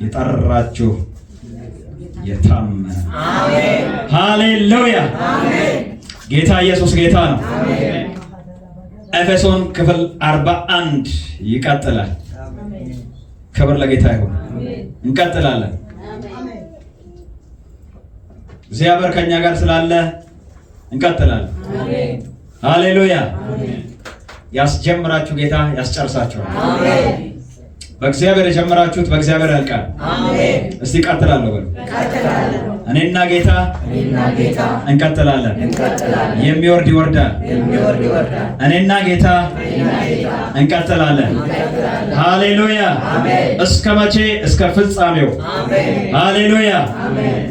የጠራችሁ የታመነ አሜን ሃሌሉያ አሜን ጌታ ኢየሱስ ጌታ ነው አሜን ኤፌሶን ክፍል 41 ይቀጥላል አሜን ክብር ለጌታ ይሁን አሜን እንቀጥላለን አሜን እግዚአብሔር ከኛ ጋር ስላለ እንቀጥላለን አሜን ሃሌሉያ አሜን ያስጀምራችሁ ጌታ ያስጨርሳችኋል አሜን በእግዚአብሔር የጀመራችሁት በእግዚአብሔር ያልቃል አሜን እስቲ ቀጥላለሁ በሉ ቀጥላለሁ እኔና ጌታ እንቀጥላለን የሚወርድ ይወርዳል እኔና ጌታ እንቀጥላለን ሃሌሉያ አሜን እስከ መቼ እስከ ፍጻሜው አሜን ሃሌሉያ አሜን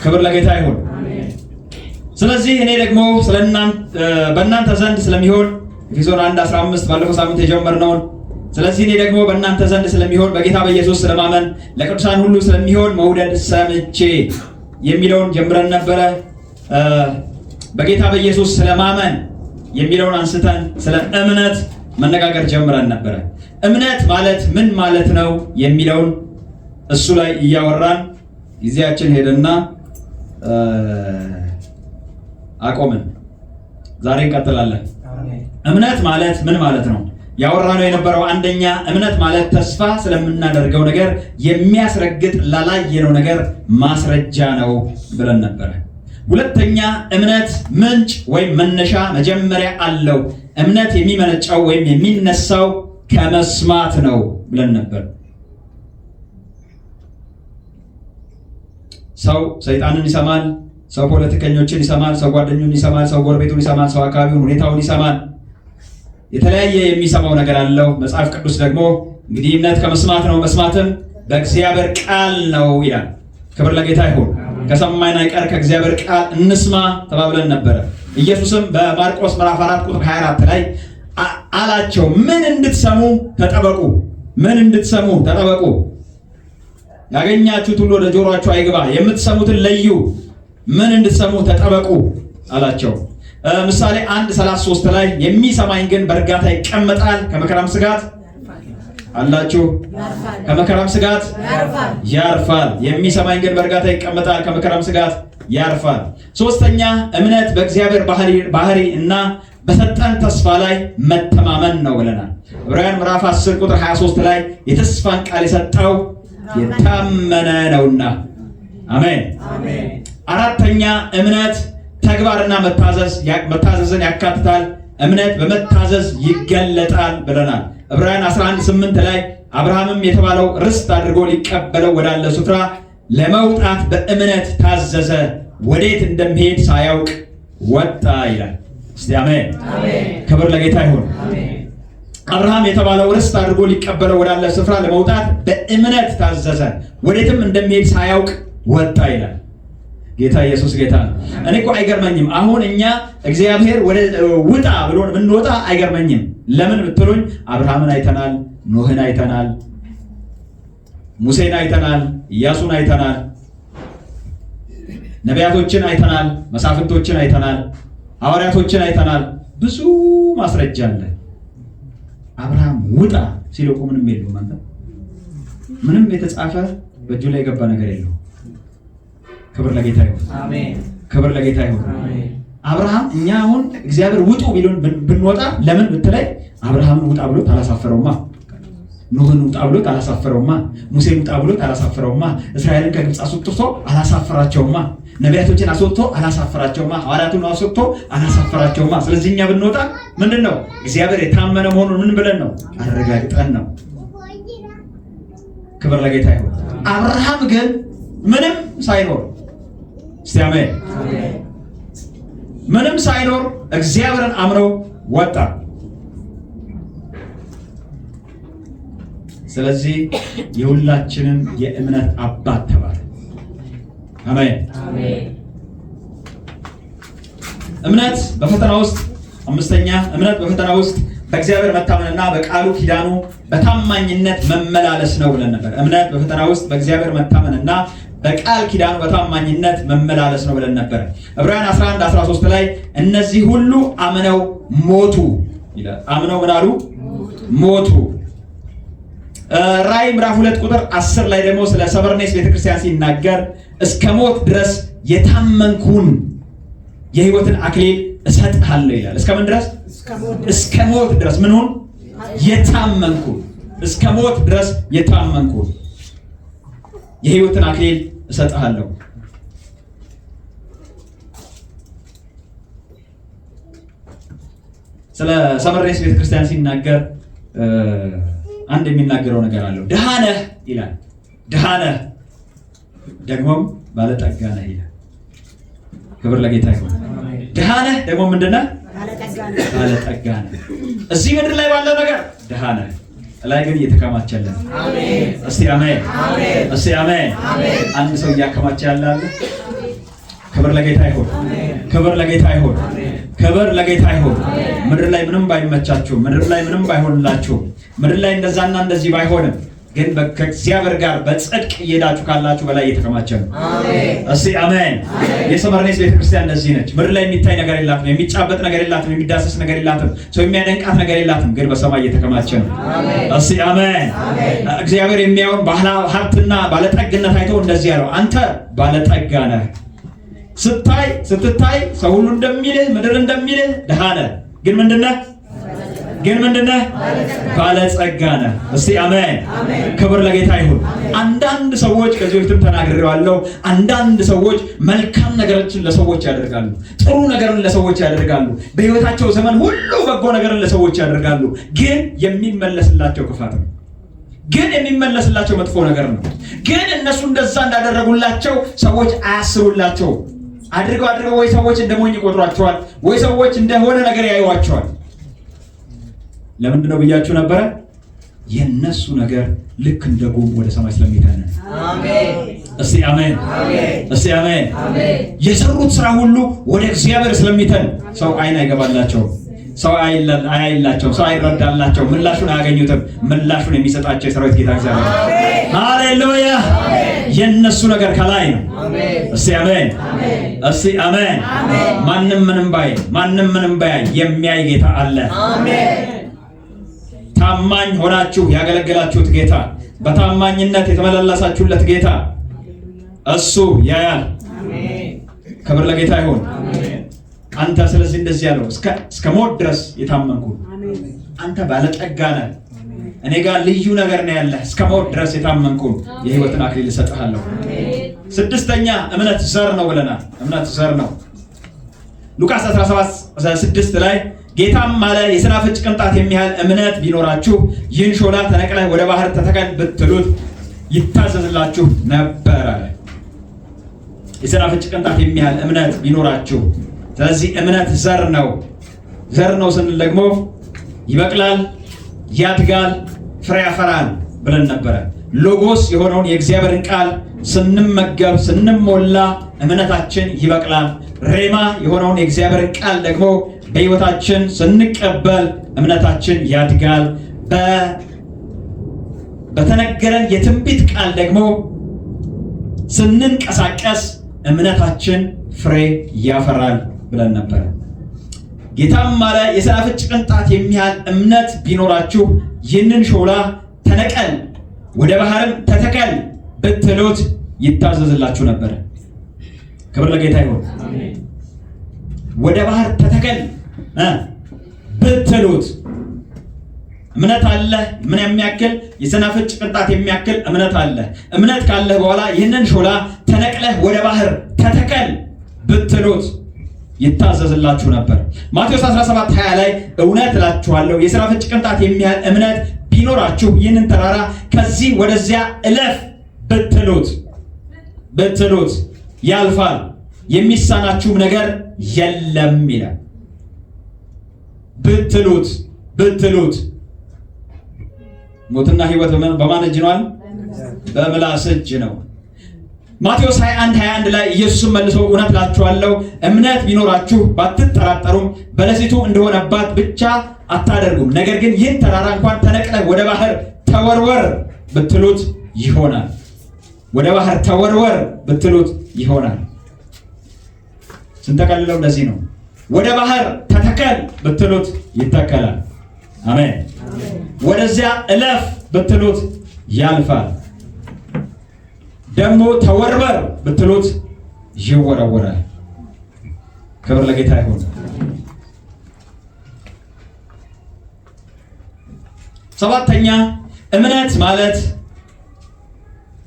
ክብር ለጌታ ይሁን አሜን ስለዚህ እኔ ደግሞ በእናንተ ዘንድ ስለሚሆን ኤፌሶን 1:15 ባለፈው ሳምንት የጀመርነውን ስለዚህ እኔ ደግሞ በእናንተ ዘንድ ስለሚሆን በጌታ በኢየሱስ ስለማመን ለቅዱሳን ሁሉ ስለሚሆን መውደድ ሰምቼ የሚለውን ጀምረን ነበረ በጌታ በኢየሱስ ስለማመን የሚለውን አንስተን ስለ እምነት መነጋገር ጀምረን ነበረ እምነት ማለት ምን ማለት ነው የሚለውን እሱ ላይ እያወራን ጊዜያችን ሄደና አቆምን ዛሬ እንቀጥላለን እምነት ማለት ምን ማለት ነው ያወራነው የነበረው አንደኛ እምነት ማለት ተስፋ ስለምናደርገው ነገር የሚያስረግጥ ላላየነው ነገር ማስረጃ ነው ብለን ነበር ሁለተኛ እምነት ምንጭ ወይም መነሻ መጀመሪያ አለው እምነት የሚመነጨው ወይም የሚነሳው ከመስማት ነው ብለን ነበር ሰው ሰይጣንን ይሰማል ሰው ፖለቲከኞችን ይሰማል ሰው ጓደኞችን ይሰማል ሰው ጎረቤቱን ይሰማል ሰው አካባቢውን ሁኔታውን ይሰማል የተለያየ የሚሰማው ነገር አለው መጽሐፍ ቅዱስ ደግሞ እንግዲህ እምነት ከመስማት ነው መስማትም በእግዚአብሔር ቃል ነው ይላል ክብር ለጌታ ይሁን ከሰማይና ይቀር ከእግዚአብሔር ቃል እንስማ ተባብለን ነበር ኢየሱስም በማርቆስ ምዕራፍ 4 ቁጥር 24 ላይ አላቸው ምን እንድትሰሙ ተጠበቁ ያገኛችሁት ሁሉ ወደ ጆሮአችሁ አይግባ የምትሰሙትን ለዩ ምን እንድትሰሙ ተጠበቁ አላቸው ምሳሌ 1:33 ላይ የሚሰማኝ ግን በእርጋታ ይቀመጣል ከመከራም ስጋት አላችሁ ከመከራም ስጋት ያርፋል የሚሰማኝ ግን በእርጋታ ይቀመጣል ከመከራም ስጋት ያርፋል ሶስተኛ እምነት በእግዚአብሔር ባህሪ እና በሰጠን ተስፋ ላይ መተማመን ነው ብለናል ዕብራውያን ምዕራፍ 10 ቁጥር 23 ላይ የተስፋን ቃል የሰጠው የታመነ ነውና አሜን አሜን አራተኛ እምነት ተግባርና መታዘዝን ያካትታል እምነት በመታዘዝ ይገለጣል ብለናል ዕብራውያን 11:8 ላይ አብርሃምም የተባለው ርስት አድርጎ ሊቀበለው ወዳለ ስፍራ ለመውጣት በእምነት ታዘዘ ወዴት እንደሚሄድ ሳያውቅ ወጣ ይላል እስቲ አሜን አሜን ክብር ለጌታ ይሁን አሜን አብርሃም የተባለው ርስት አድርጎ ሊቀበለው ወዳለ ስፍራ ለመውጣት በእምነት ታዘዘ ወዴትም እንደሚሄድ ሳያውቅ ወጣ ይላል ጌታ ኢየሱስ ጌታ ነው እኔ እኮ አይገርመኝም አሁን እኛ እግዚአብሔር ወደ ውጣ ብሎን ብንወጣ አይገርመኝም ለምን ብትሉኝ አብርሃምን አይተናል ኖህን አይተናል ሙሴን አይተናል ኢያሱን አይተናል ነቢያቶችን አይተናል መሳፍንቶችን አይተናል ሐዋርያቶችን አይተናል ብዙ ማስረጃ አለ አብርሃም ውጣ ሲለው ምንም የለውም አንተ ምንም የተጻፈ በእጁ ላይ የገባ ነገር የለውም ክብር ለጌታ ይሁን አሜን ክብር ለጌታ ይሁን አሜን አብርሃም እኛ አሁን እግዚአብሔር ውጡ ቢሉን ብንወጣ ለምን ብትለይ አብርሃምን ውጣ ብሎ ታላሳፈረውማ ኖህን ውጣ ብሎ ታላሳፈረውማ ሙሴን ውጣ ብሎ ታላሳፈረውማ እስራኤልን ከግብጽ አስወጥቶ አላሳፈራቸውማ ነቢያቶችን አስወጥቶ አላሳፈራቸውማ ሐዋርያቱን አስወጥቶ አላሳፈራቸውማ ስለዚህ እኛ ብንወጣ ምንድነው እግዚአብሔር የታመነ መሆኑን ምን ብለን ነው አረጋግጠን ነው ክብር ለጌታ ይሁን አብርሃም ግን ምንም ሳይኖር እስቲ አሜን አሜን ምንም ሳይኖር እግዚአብሔርን አምኖ ወጣ ስለዚህ የሁላችንም የእምነት አባት ተባለ አሜን አሜን እምነት በፈተና ውስጥ አምስተኛ እምነት በፈተና ውስጥ በእግዚአብሔር መታመንና በቃሉ ኪዳኑ በታማኝነት መመላለስ ነው ብለን ነበር እምነት በፈተና ውስጥ በእግዚአብሔር መታመንና በቃል ኪዳኑ በታማኝነት መመላለስ ነው ብለን ነበር ዕብራውያን 11:13 ላይ እነዚህ ሁሉ አምነው ሞቱ ይላል አምነው ምን አሉ ሞቱ ራዕይ ምዕራፍ 2 ቁጥር 10 ላይ ደግሞ ስለ ሰበርኔስ ቤተክርስቲያን ሲናገር እስከ ሞት ድረስ የታመንኩን የሕይወትን አክሊል እሰጥሃለሁ ይላል። እስከምን ድረስ? እስከ ሞት ድረስ ምኑን? የታመንኩ እስከ ሞት ድረስ የታመንኩ የሕይወትን አክሊል እሰጥሃለሁ። ስለ ሰበርኔስ ቤተክርስቲያን ሲናገር አንድ የሚናገረው ነገር አለው። ድሃ ነህ ይላል። ድሃ ነህ ደግሞም ባለጠጋ ነህ ይላል። ክብር ለጌታ ይሁን። ድሃ ነህ ደግሞ ምንድን ነህ? ባለጠጋ ነህ። እዚህ ምድር ላይ ባለ ነገር ድሃ ነህ፣ ላይ ግን እየተከማቸልን። እስቲ አሜን፣ እስቲ አሜን። አንድ ሰው እያከማቸ ያለ አለ። ክብር ለጌታ ይሁን፣ ክብር ለጌታ ይሁን፣ ክብር ለጌታ ይሁን። ምድር ላይ ምንም ባይመቻችሁ፣ ምድር ላይ ምንም ባይሆንላችሁ፣ ምድር ላይ እንደዛና እንደዚህ ባይሆንም ግን ከእግዚአብሔር ጋር በጽድቅ እየሄዳችሁ ካላችሁ በላይ እየተከማቸ ነው። እስቲ አሜን። የሰበርኔስ ቤተክርስቲያን እንደዚህ ነች። ምድር ላይ የሚታይ ነገር የላትም፣ የሚጫበጥ ነገር የላትም፣ የሚዳሰስ ነገር የላትም፣ ሰው የሚያደንቃት ነገር የላትም፣ ግን በሰማይ እየተከማቸ ነው። እስቲ አሜን። እግዚአብሔር የሚያየውን ሀብትና ባለጠግነት አይቶ እንደዚህ ያለው አንተ ባለጠጋ ነህ። ስትታይ ሰው ሁሉ እንደሚልህ ምድር እንደሚልህ ድሃ ነህ፣ ግን ምንድነህ? ባለጸጋ ነህ። እስቲ አሜን። ክብር ለጌታ ይሁን። አንዳንድ ሰዎች ከዚህ በፊትም ተናግሬዋለሁ። አንዳንድ ሰዎች መልካም ነገሮችን ለሰዎች ያደርጋሉ፣ ጥሩ ነገርን ለሰዎች ያደርጋሉ፣ በህይወታቸው ዘመን ሁሉ በጎ ነገርን ለሰዎች ያደርጋሉ። ግን የሚመለስላቸው ክፋት ነው። ግን የሚመለስላቸው መጥፎ ነገር ነው። ግን እነሱ እንደዛ እንዳደረጉላቸው ሰዎች አያስቡላቸው። አድርገው ወይ ሰዎች እንደሞኝ ይቆጥሯቸዋል፣ ወይ ሰዎች እንደሆነ ነገር ያዩዋቸዋል። ለምንድን ነው ብያችሁ ነበረ? የነሱ ነገር ልክ እንደ ጉም ወደ ሰማይ ስለሚተን። አሜን። እስቲ አሜን፣ እስቲ አሜን። የሰሩት ስራ ሁሉ ወደ እግዚአብሔር ስለሚተን ሰው አይን አይገባላቸው፣ ሰው አይላቸው፣ ሰው አይረዳላቸው፣ ምላሹን አያገኙትም። ምላሹን የሚሰጣቸው የሰራዊት ጌታ እግዚአብሔር። ሃሌሉያ። የነሱ ነገር ከላይ ነው። እስቲ አሜን፣ እስቲ አሜን። ማንም ምንም ባይ የሚያይ ጌታ አለ። አሜን። ታማኝ ሆናችሁ ያገለገላችሁት ጌታ፣ በታማኝነት የተመላለሳችሁለት ጌታ እሱ ያያል። ክብር ለጌታ ይሁን። አንተ ስለዚህ እንደዚህ ያለው እስከ ሞት ድረስ የታመንኩ አንተ ባለጠጋ ነህ፣ እኔ ጋር ልዩ ነገር ነው ያለህ። እስከ ሞት ድረስ የታመንኩ የሕይወትን አክሊል እሰጥሃለሁ። ስድስተኛ እምነት ዘር ነው ብለናል። እምነት ዘር ነው። ሉቃስ 17:6 ላይ ጌታም አለ የሰናፍጭ ቅንጣት የሚያህል እምነት ቢኖራችሁ ይህን ሾላ ተነቅለህ ወደ ባህር ተተከል ብትሉት ይታዘዝላችሁ ነበር አለ። የሰናፍጭ ቅንጣት የሚያህል እምነት ቢኖራችሁ። ስለዚህ እምነት ዘር ነው። ዘር ነው ስንል ደግሞ ይበቅላል፣ ያድጋል፣ ፍሬ ያፈራል ብለን ነበረ። ሎጎስ የሆነውን የእግዚአብሔርን ቃል ስንመገብ ስንሞላ እምነታችን ይበቅላል። ሬማ የሆነውን የእግዚአብሔርን ቃል ደግሞ በሕይወታችን ስንቀበል እምነታችን ያድጋል። በተነገረን የትንቢት ቃል ደግሞ ስንንቀሳቀስ እምነታችን ፍሬ ያፈራል ብለን ነበር። ጌታም አለ የሰናፍጭ ቅንጣት የሚያህል እምነት ቢኖራችሁ ይህንን ሾላ ተነቀል ወደ ባህርም ተተከል ብትሉት ይታዘዝላችሁ ነበር። ክብር ለጌታ ይሁን። ወደ ባህር ተተከል ብትሉት እምነት አለ። ምን የሚያክል? የሰናፍጭ ቅንጣት የሚያክል እምነት አለ። እምነት ካለህ በኋላ ይህንን ሾላ ተነቅለህ ወደ ባህር ተተከል ብትሉት ይታዘዝላችሁ ነበር። ማቴዎስ 17:20 ላይ እውነት እላችኋለሁ የሰናፍጭ ቅንጣት የሚያህል እምነት ቢኖራችሁ ይህንን ተራራ ከዚህ ወደዚያ እለፍ ብትሉት ያልፋል፣ የሚሳናችሁም ነገር የለም ይላል። ብትሉት ሞትና ሕይወት በማን እጅ ነው? በምላስ እጅ ነው። ማቴዎስ 21:21 ላይ ኢየሱስም መልሶ እውነት እላችኋለሁ እምነት ቢኖራችሁ ባትጠራጠሩም በለሲቱ እንደሆነባት ብቻ አታደርጉም፣ ነገር ግን ይህን ተራራ እንኳን ተነቅለህ ወደ ባህር ተወርወር ብትሉት ይሆናል። ወደ ባህር ተወርወር ብትሉት ይሆናል። ስንተከልለው እንደዚህ ነው። ወደ ባህር ተተከል ብትሉት ይተከላል። አሜን። ወደዚያ እለፍ ብትሉት ያልፋል። ደግሞ ተወርወር ብትሉት ይወረወራል። ክብር ለጌታ ይሁን። ሰባተኛ እምነት ማለት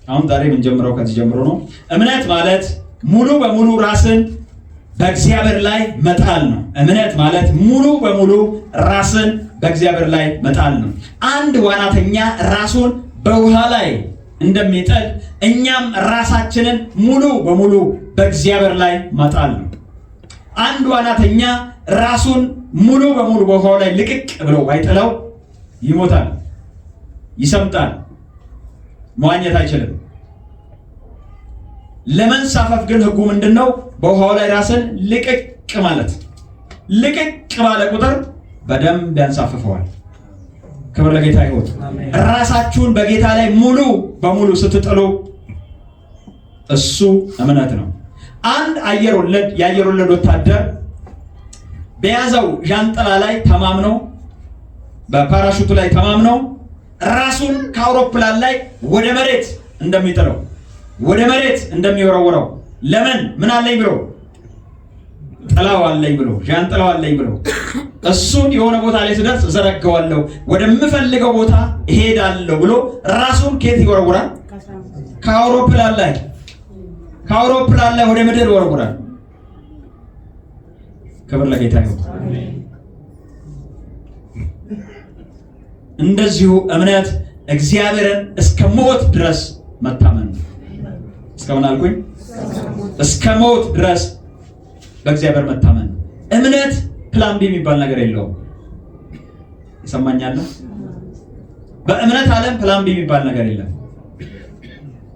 አሁን ዛሬ የምንጀምረው ከዚህ ጀምሮ ነው። እምነት ማለት ሙሉ በሙሉ ራስን በእግዚአብሔር ላይ መጣል ነው። እምነት ማለት ሙሉ በሙሉ ራስን በእግዚአብሔር ላይ መጣል ነው። አንድ ዋናተኛ ራሱን በውሃ ላይ እንደሚጥል እኛም ራሳችንን ሙሉ በሙሉ በእግዚአብሔር ላይ መጣል ነው። አንድ ዋናተኛ ራሱን ሙሉ በሙሉ በውሃው ላይ ልቅቅ ብሎ ባይጥለው ይሞታል፣ ይሰምጣል፣ መዋኘት አይችልም። ለመንሳፈፍ ግን ህጉ ምንድነው? በውሃው ላይ ራስን ልቅቅ ማለት። ልቅቅ ባለ ቁጥር በደንብ ያንሳፍፈዋል። ክብር ለጌታ ይሁን። ራሳችሁን በጌታ ላይ ሙሉ በሙሉ ስትጥሉ እሱ እምነት ነው። አንድ የአየር ወለድ ወታደር በያዘው ዣንጥላ ላይ ተማምነው በፓራሹቱ ላይ ተማምነው ራሱን ከአውሮፕላን ላይ ወደ መሬት እንደሚጥለው ወደ መሬት እንደሚወረውረው ለምን ምን አለኝ ብሎ ጥላው አለኝ ብሎ ዣንጥላው አለኝ ብሎ እሱን የሆነ ቦታ ላይ ሲደርስ ዘረጋዋለሁ ወደምፈልገው ቦታ እሄዳለሁ ብሎ ራሱን ከየት ይወረውራል? ከአውሮፕላን ላይ ወደ ምድር ይወረውራል። ክብር ለጌታ ይሁን። እንደዚሁ እምነት እግዚአብሔርን እስከ ሞት ድረስ መታመን ነው። እስከምን አልኩኝ? እስከ ሞት ድረስ በእግዚአብሔር መታመን ነው። እምነት ፕላን ቢ የሚባል ነገር የለውም። ይሰማኛል? በእምነት ዓለም ፕላን ቢ የሚባል ነገር የለም።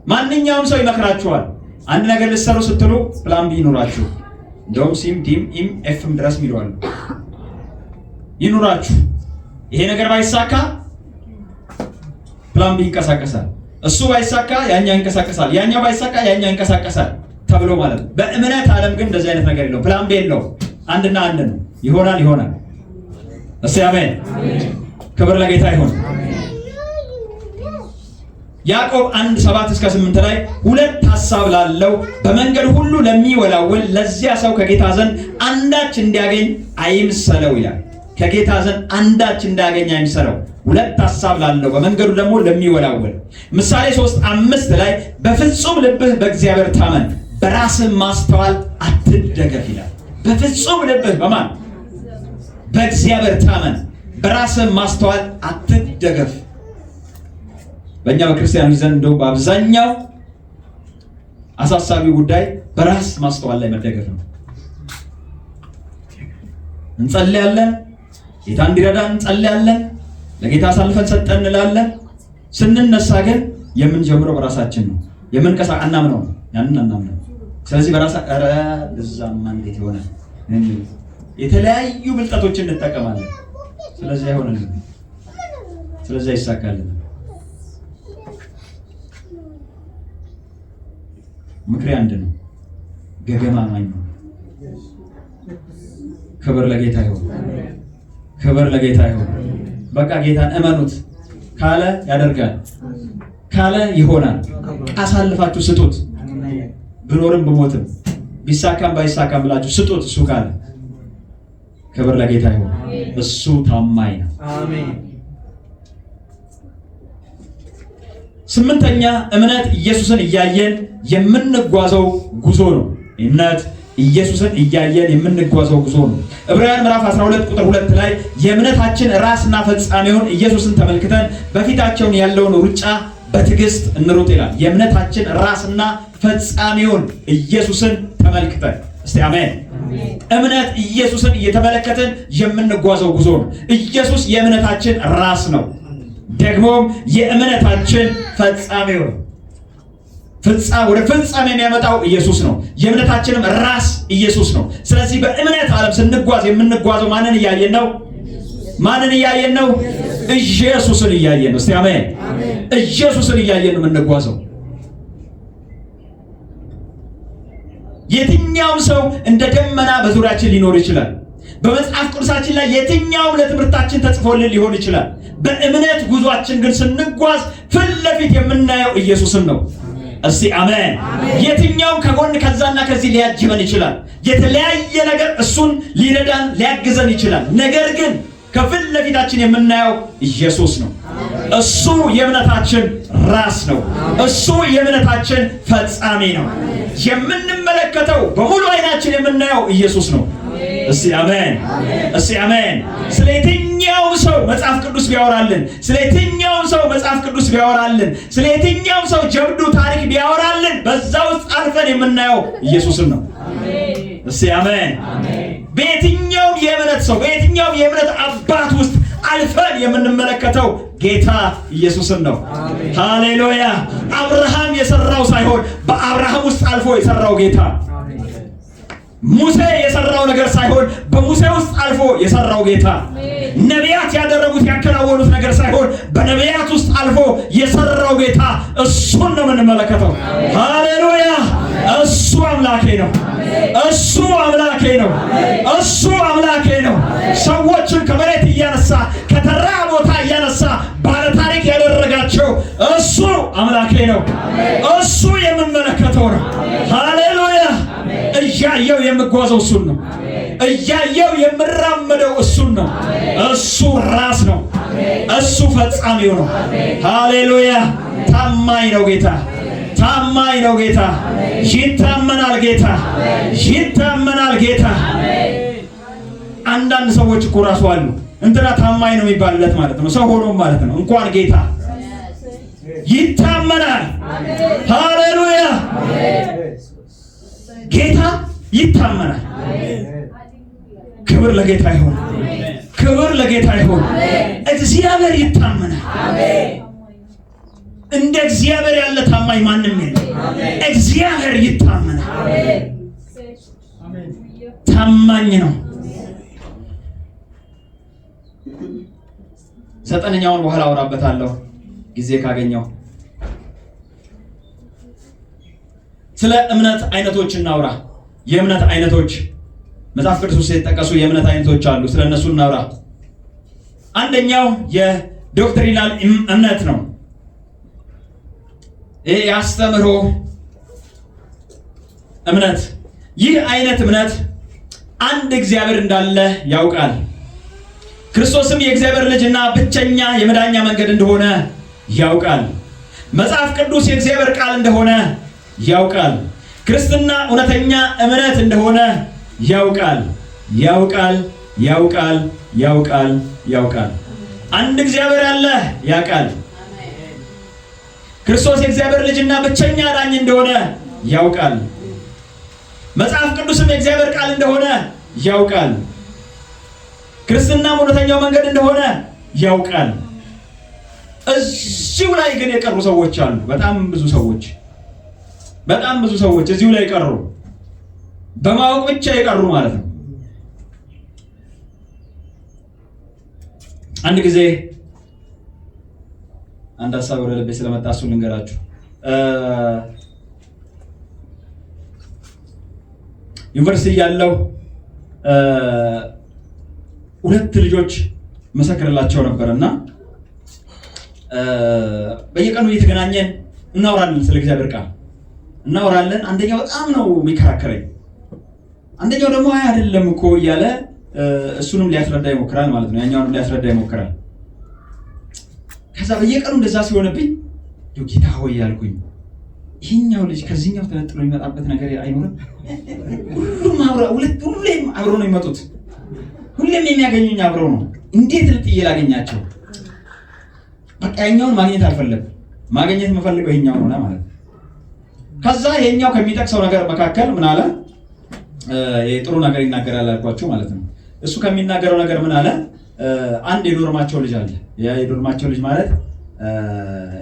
ማንኛውም ሰው ይመክራችኋል። አንድ ነገር ልትሰሩ ስትሉ ፕላን ቢ ይኑራችሁ። እንደውም ሲም ዲም ኢም ኤፍም ድረስ ይሏል። ይኑራችሁ። ይሄ ነገር ባይሳካ ፕላን ቢ ይንቀሳቀሳል። እሱ ባይሳካ ያኛው ይንቀሳቀሳል። ያኛው ባይሳካ ያኛው ይንቀሳቀሳል ተብሎ ማለት ነው። በእምነት ዓለም ግን እንደዚህ አይነት ነገር የለውም። ፕላን ቢ የለውም። አንድና አንድ ነው። ይሆናል። እስቲ አሜን። ክብር ለጌታ ይሁን። ያዕቆብ 1:7-8 ላይ ሁለት ሐሳብ ላለው በመንገድ ሁሉ ለሚወላወል ለዚያ ሰው ከጌታ ዘንድ አንዳች እንዲያገኝ አይምሰለው ይላል። ከጌታ ዘንድ አንዳች እንዲያገኝ አይምሰለው። ሁለት ሐሳብ ላለው በመንገዱ ደግሞ ለሚወላወል። ምሳሌ 3:5 ላይ በፍጹም ልብህ በእግዚአብሔር ታመን፣ በራስህ ማስተዋል አትደገፍ ይላል። በፍጹም ልብህ በማን? በእግዚአብሔር ታመን፣ በራስህ ማስተዋል አትደገፍ። በእኛ በክርስቲያኖች ዘንድ እንደው በአብዛኛው አሳሳቢው ጉዳይ በራስ ማስተዋል ላይ መደገፍ ነው። እንጸልያለን፣ ጌታ እንዲረዳን እንጸልያለን፣ ለጌታ አሳልፈን ሰጠን እንላለን። ስንነሳ ግን የምንጀምረው በራሳችን ነው። አናምነው፣ ያንን አናምነው። ስለዚህ በራሳ እዛማ እንዴት ይሆናል? የተለያዩ ብልጠቶችን እንጠቀማለን። ስለዚህ አይሆንልንም፣ ስለዚህ አይሳካልንም። ምክሬ አንድ ነው፣ ገገማ ማኝ ነው። ክብር ለጌታ ይሁን፣ ክብር ለጌታ ይሁን። በቃ ጌታን እመኑት ካለ ያደርጋል፣ ካለ ይሆናል። አሳልፋችሁ ስጡት። ብኖርም ብሞትም ቢሳካም ባይሳካም ብላችሁ ስጡት። እሱ ካለ ክብር ለጌታ ይሁን። እሱ ታማኝ ነው። አሜን። ስምንተኛ እምነት ኢየሱስን እያየን የምንጓዘው ጉዞ ነው። እምነት ኢየሱስን እያየን የምንጓዘው ጉዞ ነው። ዕብራውያን ምዕራፍ 12:2 ላይ የእምነታችን ራስና ፈጻሚውን ኢየሱስን ተመልክተን በፊታቸውን ያለውን ሩጫ በትዕግስት እንሩጥ ይላል። የእምነታችን ራስና ፈጻሚውን ኢየሱስን ተመልክተን፣ እስቲ አሜን። እምነት ኢየሱስን እየተመለከትን የምንጓዘው ጉዞ ነው። ኢየሱስ የእምነታችን ራስ ነው፣ ደግሞም የእምነታችን ፈጻሚው ነው። ወደ ፍጻሜ የሚያመጣው ኢየሱስ ነው። የእምነታችንም ራስ ኢየሱስ ነው። ስለዚህ በእምነት ዓለም ስንጓዝ የምንጓዘው ማንን እያየን ነው? ማንን እያየን ነው? ኢየሱስን እያየን ነው። እስቲ አሜን። ኢየሱስን እያየን ነው የምንጓዘው። የትኛውም ሰው እንደ ደመና በዙሪያችን ሊኖር ይችላል። በመጽሐፍ ቅዱሳችን ላይ የትኛውም ለትምህርታችን ተጽፎልን ሊሆን ይችላል። በእምነት ጉዟችን ግን ስንጓዝ ፊት ለፊት የምናየው ኢየሱስን ነው። እስቲ አሜን። የትኛውም ከጎን ከዛና ከዚህ ሊያጅበን ይችላል። የተለያየ ነገር እሱን ሊረዳን ሊያግዘን ይችላል። ነገር ግን ከፊት ለፊታችን የምናየው ኢየሱስ ነው። እሱ የእምነታችን ራስ ነው። እሱ የእምነታችን ፈጻሚ ነው። የምንመለከተው በሙሉ አይናችን የምናየው ኢየሱስ ነው። እስቲ አሜን፣ እስቲ አሜን። ስለ የትኛውም ሰው መጽሐፍ ቅዱስ ቢያወራልን፣ ስለ የትኛውም ሰው መጽሐፍ ቅዱስ ቢያወራልን፣ ስለ የትኛውም ሰው ጀብዱ ታሪክ ቢያወራልን በዛ ውስጥ አልፈን የምናየው ኢየሱስን ነው። እስቲ አሜን። በየትኛውም የእምነት ሰው በየትኛውም የእምነት አባት ውስጥ አልፈን የምንመለከተው ጌታ ኢየሱስን ነው። ሃሌሉያ። አብርሃም የሰራው ሳይሆን በአብርሃም ውስጥ አልፎ የሰራው ጌታ፣ ሙሴ የሰራው ነገር ሳይሆን በሙሴ ውስጥ አልፎ የሰራው ጌታ፣ ነቢያት ያደረጉት ያከናወኑት ነገር ሳይሆን በነቢያት ውስጥ አልፎ የሰራው ጌታ፣ እሱን ነው የምንመለከተው። ሃሌሉያ። እሱ አምላኬ ነው። እሱ አምላኬ ነው። እሱ አምላኬ ነው። ሰዎችን ከመሬት እያነሳ ከተራ ቦታ እያነሳ ባለ ታሪክ ያደረጋቸው እሱ አምላኬ ነው። እሱ የምመለከተው ነው። ሃሌሉያ። እያየው የምጓዘው እሱን ነው። እያየው የምራመደው እሱን ነው። እሱ ራስ ነው። እሱ ፈጻሚው ነው። ሃሌሉያ። ታማኝ ነው ጌታ። ታማኝ ነው ጌታ። ይታመናል ጌታ። ይታመናል ጌታ። አንዳንድ ሰዎች እኮ ራሱ አሉ እንትና ታማኝ ነው የሚባልለት ማለት ነው፣ ሰው ሆኖ ማለት ነው። እንኳን ጌታ ይታመናል። ሃሌሉያ። ጌታ ይታመናል። ክብር ለጌታ ይሁን። ክብር ለጌታ ይሁን። እግዚአብሔር ይታመናል። እንደ እግዚአብሔር ያለ ታማኝ ማንም የለም። እግዚአብሔር ይታመናል። ታማኝ ነው። ዘጠነኛውን በኋላ አወራበታለሁ ጊዜ ካገኘው። ስለ እምነት አይነቶች እናውራ። የእምነት አይነቶች መጽሐፍ ቅዱስ ውስጥ የተጠቀሱ የእምነት አይነቶች አሉ። ስለ እነሱ እናውራ። አንደኛው የዶክትሪናል እምነት ነው። ይህ ያስተምሮ እምነት። ይህ አይነት እምነት አንድ እግዚአብሔር እንዳለ ያውቃል፣ ክርስቶስም የእግዚአብሔር ልጅና ብቸኛ የመዳኛ መንገድ እንደሆነ ያውቃል፣ መጽሐፍ ቅዱስ የእግዚአብሔር ቃል እንደሆነ ያውቃል፣ ክርስትና እውነተኛ እምነት እንደሆነ ያውቃል። ያውቃል ያውቃል ያውቃል ያውቃል። አንድ እግዚአብሔር አለ ያውቃል። ክርስቶስ የእግዚአብሔር ልጅና ብቸኛ ዳኝ እንደሆነ ያውቃል። መጽሐፍ ቅዱስም የእግዚአብሔር ቃል እንደሆነ ያውቃል። ክርስትናም እውነተኛው መንገድ እንደሆነ ያውቃል። እዚሁ ላይ ግን የቀሩ ሰዎች አሉ። በጣም ብዙ ሰዎች እዚሁ ላይ ቀሩ፣ በማወቅ ብቻ የቀሩ ማለት ነው። አንድ ጊዜ አንድ ሀሳብ ወደ ልቤ ስለመጣ እሱን ልንገራችሁ። ዩኒቨርሲቲ ያለው ሁለት ልጆች መሰክርላቸው ነበርና በየቀኑ እየተገናኘን እናወራለን፣ ስለ እግዚአብሔር ቃል እናወራለን። አንደኛው በጣም ነው የሚከራከረኝ፣ አንደኛው ደግሞ አይ አይደለም እኮ እያለ እሱንም ሊያስረዳ ይሞክራል ማለት ነው፣ ያኛውንም ሊያስረዳ ይሞክራል። ከዛ በየቀኑ እንደዛ ሲሆንብኝ ጌታ ሆይ ያልኩኝ፣ ይሄኛው ልጅ ከዚህኛው ተነጥሎ የሚመጣበት ነገር አይኖርም? ሁሌም አብረው ነው የሚመጡት፣ ሁሌም የሚያገኙኝ አብረው ነው። እንዴት ልጥዬ ላገኛቸው? በቃ ያኛውን ማግኘት አልፈለግም፣ ማግኘት የምፈልገው ይሄኛው ነው ማለት ነው። ከዛ ይሄኛው ከሚጠቅሰው ነገር መካከል ምን አለ? ጥሩ ነገር ይናገራል አልኳችሁ ማለት ነው። እሱ ከሚናገረው ነገር ምን አለ? አንድ የዶርማቸው ልጅ አለ። ያ የዶርማቸው ልጅ ማለት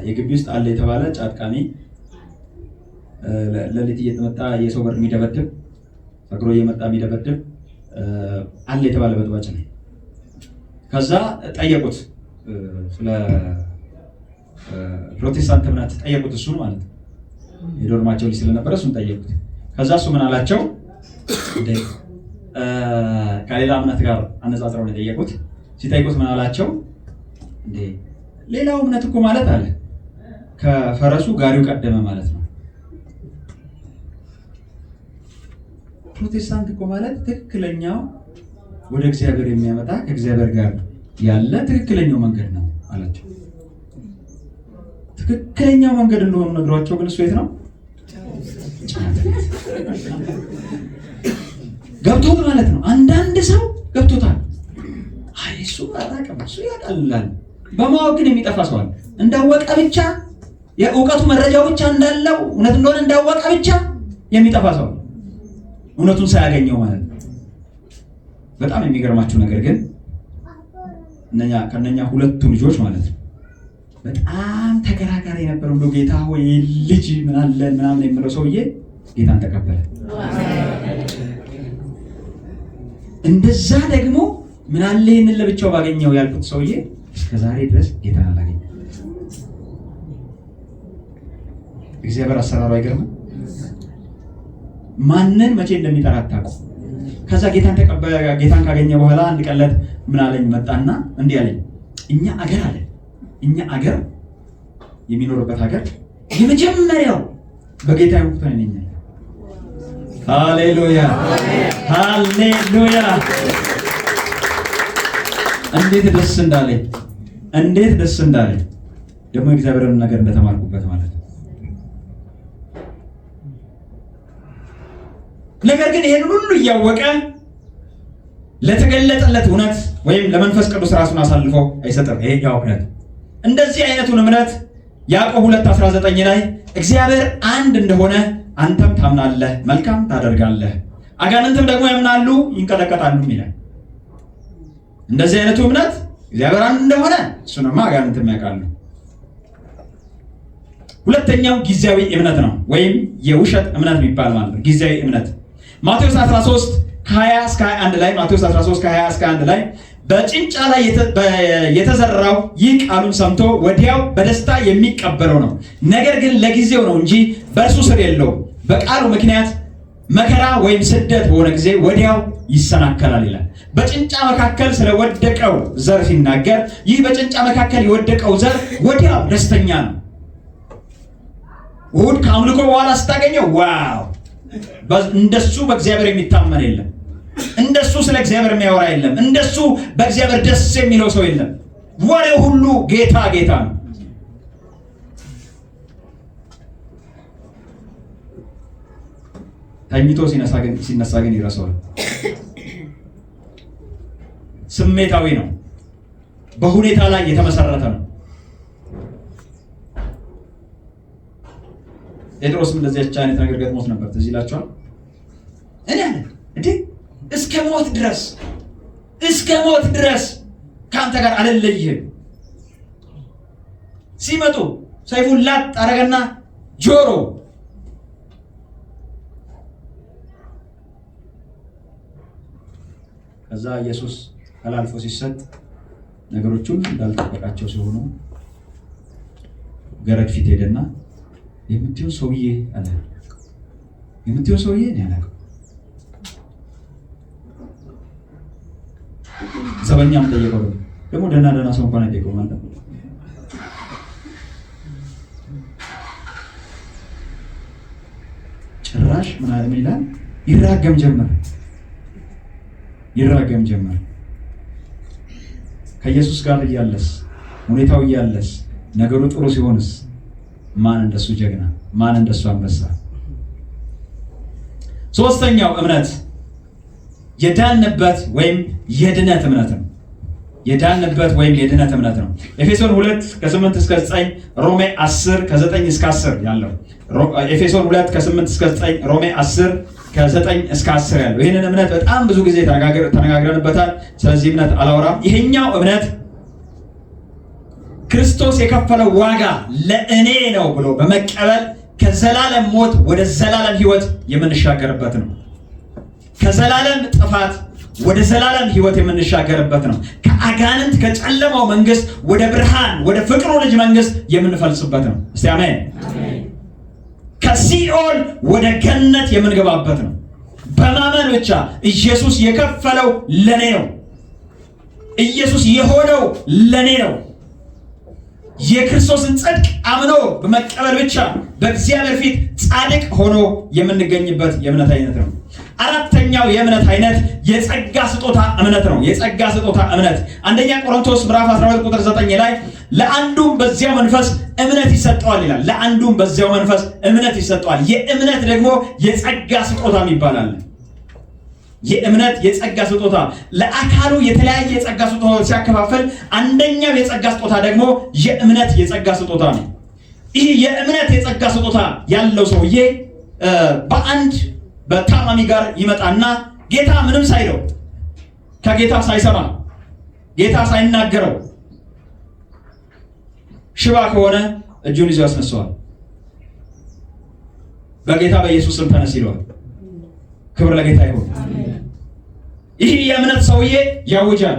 የግቢ ውስጥ አለ የተባለ ጫጥቃሚ፣ ለሊት እየተመጣ የሰው በር የሚደበድብ፣ ፈቅሮ እየመጣ የሚደበድብ አለ የተባለ በጥባጭ ነው። ከዛ ጠየቁት፣ ስለ ፕሮቴስታንት እምነት ጠየቁት፣ እሱን ማለት ነው። የዶርማቸው ልጅ ስለነበረ እሱን ጠየቁት። ከዛ እሱ ምን አላቸው? ከሌላ እምነት ጋር አነጻጽረው ነው የጠየቁት። ሲጠይቁት ምን አላቸው? እንዴ ሌላው እምነት እኮ ማለት አለ ከፈረሱ ጋሪው ቀደመ ማለት ነው። ፕሮቴስታንት እኮ ማለት ትክክለኛው ወደ እግዚአብሔር የሚያመጣ ከእግዚአብሔር ጋር ያለ ትክክለኛው መንገድ ነው አላቸው። ትክክለኛው መንገድ እንደሆኑ ነግሯቸው፣ ግን እሱ የት ነው? ገብቶት ማለት ነው። አንዳንድ ሰው ገብቶታል። አይ እሱ አላውቅም እሱ ያውቃል። በማወቅ ግን የሚጠፋ ሰው አለ። እንዳወቀ ብቻ የእውቀቱ መረጃው ብቻ እንዳለው እውነት እንደሆነ እንዳወቀ ብቻ የሚጠፋ ሰው እውነቱን ሳያገኘው ማለት ነው። በጣም የሚገርማችሁ ነገር ግን ከነኛ ሁለቱ ልጆች ማለት ነው በጣም ተከራካሪ የነበረው እንደው ጌታ ሆይ ልጅ ምን አለ ምናምን የሚለው ሰውዬ ጌታን ተቀበለ። እንደዛ ደግሞ ምን አለ ይሄንን ለብቻው ባገኘው ያልኩት ሰውዬ እስከዛሬ ድረስ ጌታን አላገኘም። እግዚአብሔር አሰራሩ አይገርምም? ማንን መቼ እንደሚጠራ አታውቁም። ከዛ ጌታን ተቀበለ። ጌታን ካገኘ በኋላ አንድ ቀለት ምን አለኝ መጣና እንዲህ አለኝ፣ እኛ አገር የሚኖርበት ሀገር የመጀመሪያው በጌታ ይወቅቱ ነኝ። ሃሌሉያ ሃሌሉያ! እንዴት ደስ እንዳለኝ ደግሞ እግዚአብሔርን ነገር እንደተማርኩበት ማለት ነው። ነገር ግን ይሄን ሁሉ እያወቀ ለተገለጠለት እውነት ወይም ለመንፈስ ቅዱስ ራሱን አሳልፎ አይሰጥም። ይሄኛው እምነት እንደዚህ አይነቱን እምነት ያዕቆብ 2:19 ላይ እግዚአብሔር አንድ እንደሆነ አንተም ታምናለህ፣ መልካም ታደርጋለህ፣ አጋንንትም ደግሞ ያምናሉ ይንቀጠቀጣሉ ይላል። እንደዚህ አይነቱ እምነት እግዚአብሔር አንድ እንደሆነ እሱንማ አጋንንትም ያውቃሉ። ሁለተኛው ጊዜያዊ እምነት ነው ወይም የውሸት እምነት የሚባል ማለት ነው። ጊዜያዊ እምነት ማቴዎስ 13:20-21 ላይ ማቴዎስ 13:20-21 ላይ በጭንጫ ላይ የተዘራው ይህ ቃሉን ሰምቶ ወዲያው በደስታ የሚቀበለው ነው። ነገር ግን ለጊዜው ነው እንጂ በእርሱ ስር የለውም። በቃሉ ምክንያት መከራ ወይም ስደት በሆነ ጊዜ ወዲያው ይሰናከላል ይላል። በጭንጫ መካከል ስለወደቀው ዘር ሲናገር ይህ በጭንጫ መካከል የወደቀው ዘር ወዲያው ደስተኛ ነው። እሑድ ከአምልኮ በኋላ ስታገኘው ዋው! እንደሱ በእግዚአብሔር የሚታመን የለም። እንደሱ ስለ እግዚአብሔር የሚያወራ የለም። እንደሱ በእግዚአብሔር ደስ የሚለው ሰው የለም። ወሬው ሁሉ ጌታ ጌታ ነው። ተኝቶ ሲነሳ ግን ይረሳዋል። ስሜታዊ ነው። በሁኔታ ላይ የተመሰረተ ነው። ጴጥሮስም እንደዚያች አይነት ነገር ገጥሞት ነበር። ትዝ ይላችኋል። እኔ አለ እንዴ እስከ ሞት ድረስ ከአንተ ጋር አልለይህም። ሲመጡ ሰይፉን ላጥ አረገና ጆሮ ከዛ ኢየሱስ አላልፎ ሲሰጥ ነገሮች ሁሉ እንዳልጠበቃቸው ሲሆኑ ገረድ ፊት ሄደና የምትይው ሰውዬ አለ። የምትይው ሰውዬ እኔ አላውቅም። ዘበኛም ጠየቀው። ደግሞ ደህና ሰው እንኳን አይጠይቀውም ማለት ነው። ጭራሽ ምን አለ ይላል? ይራገም ጀመር። ከኢየሱስ ጋር እያለስ ሁኔታው እያለስ ነገሩ ጥሩ ሲሆንስ ማን እንደሱ ጀግና፣ ማን እንደሱ አንበሳ። ሶስተኛው እምነት የዳንበት ወይም የድነት እምነት ነው። የዳንበት ወይም የድነት እምነት ነው። ኤፌሶን 2:8-9 ሮሜ 10:9-10 ያለው ኤፌሶን 2:8-9 ሮሜ 10:9-10 ያለው ይህንን እምነት በጣም ብዙ ጊዜ ተነጋግረንበታል። ስለዚህ እምነት አላወራም። ይሄኛው እምነት ክርስቶስ የከፈለው ዋጋ ለእኔ ነው ብሎ በመቀበል ከዘላለም ሞት ወደ ዘላለም ሕይወት የምንሻገርበት ነው። ከዘላለም ጥፋት ወደ ዘላለም ሕይወት የምንሻገርበት ነው። ከአጋንንት ከጨለማው መንግስት ወደ ብርሃን ወደ ፍቅሩ ልጅ መንግስት የምንፈልስበት ነው። እስቲ አሜን። ከሲኦል ወደ ገነት የምንገባበት ነው። በማመን ብቻ ኢየሱስ የከፈለው ለኔ ነው። ኢየሱስ የሆነው ለኔ ነው። የክርስቶስን ጽድቅ አምኖ በመቀበል ብቻ በእግዚአብሔር ፊት ጻድቅ ሆኖ የምንገኝበት የእምነት አይነት ነው። አራተኛው የእምነት አይነት የጸጋ ስጦታ እምነት ነው። የጸጋ ስጦታ እምነት አንደኛ ቆሮንቶስ ምዕራፍ 12 ቁጥር 9 ላይ ለአንዱም በዚያው መንፈስ እምነት ይሰጠዋል ይላል። ለአንዱም በዚያው መንፈስ እምነት ይሰጠዋል። የእምነት ደግሞ የጸጋ ስጦታ ይባላል። የእምነት የጸጋ ስጦታ ለአካሉ የተለያየ የጸጋ ስጦታ ሲያከፋፍል አንደኛው የጸጋ ስጦታ ደግሞ የእምነት የጸጋ ስጦታ ነው። ይህ የእምነት የጸጋ ስጦታ ያለው ሰውዬ በአንድ በታማሚ ጋር ይመጣና ጌታ ምንም ሳይለው ከጌታ ሳይሰማ ጌታ ሳይናገረው ሽባ ከሆነ እጁን ይዞ ያስነሳዋል። በጌታ በኢየሱስ ስም ተነስ ይለዋል። ክብር ለጌታ ይሁን። ይህ የእምነት ሰውዬ ያውጃል።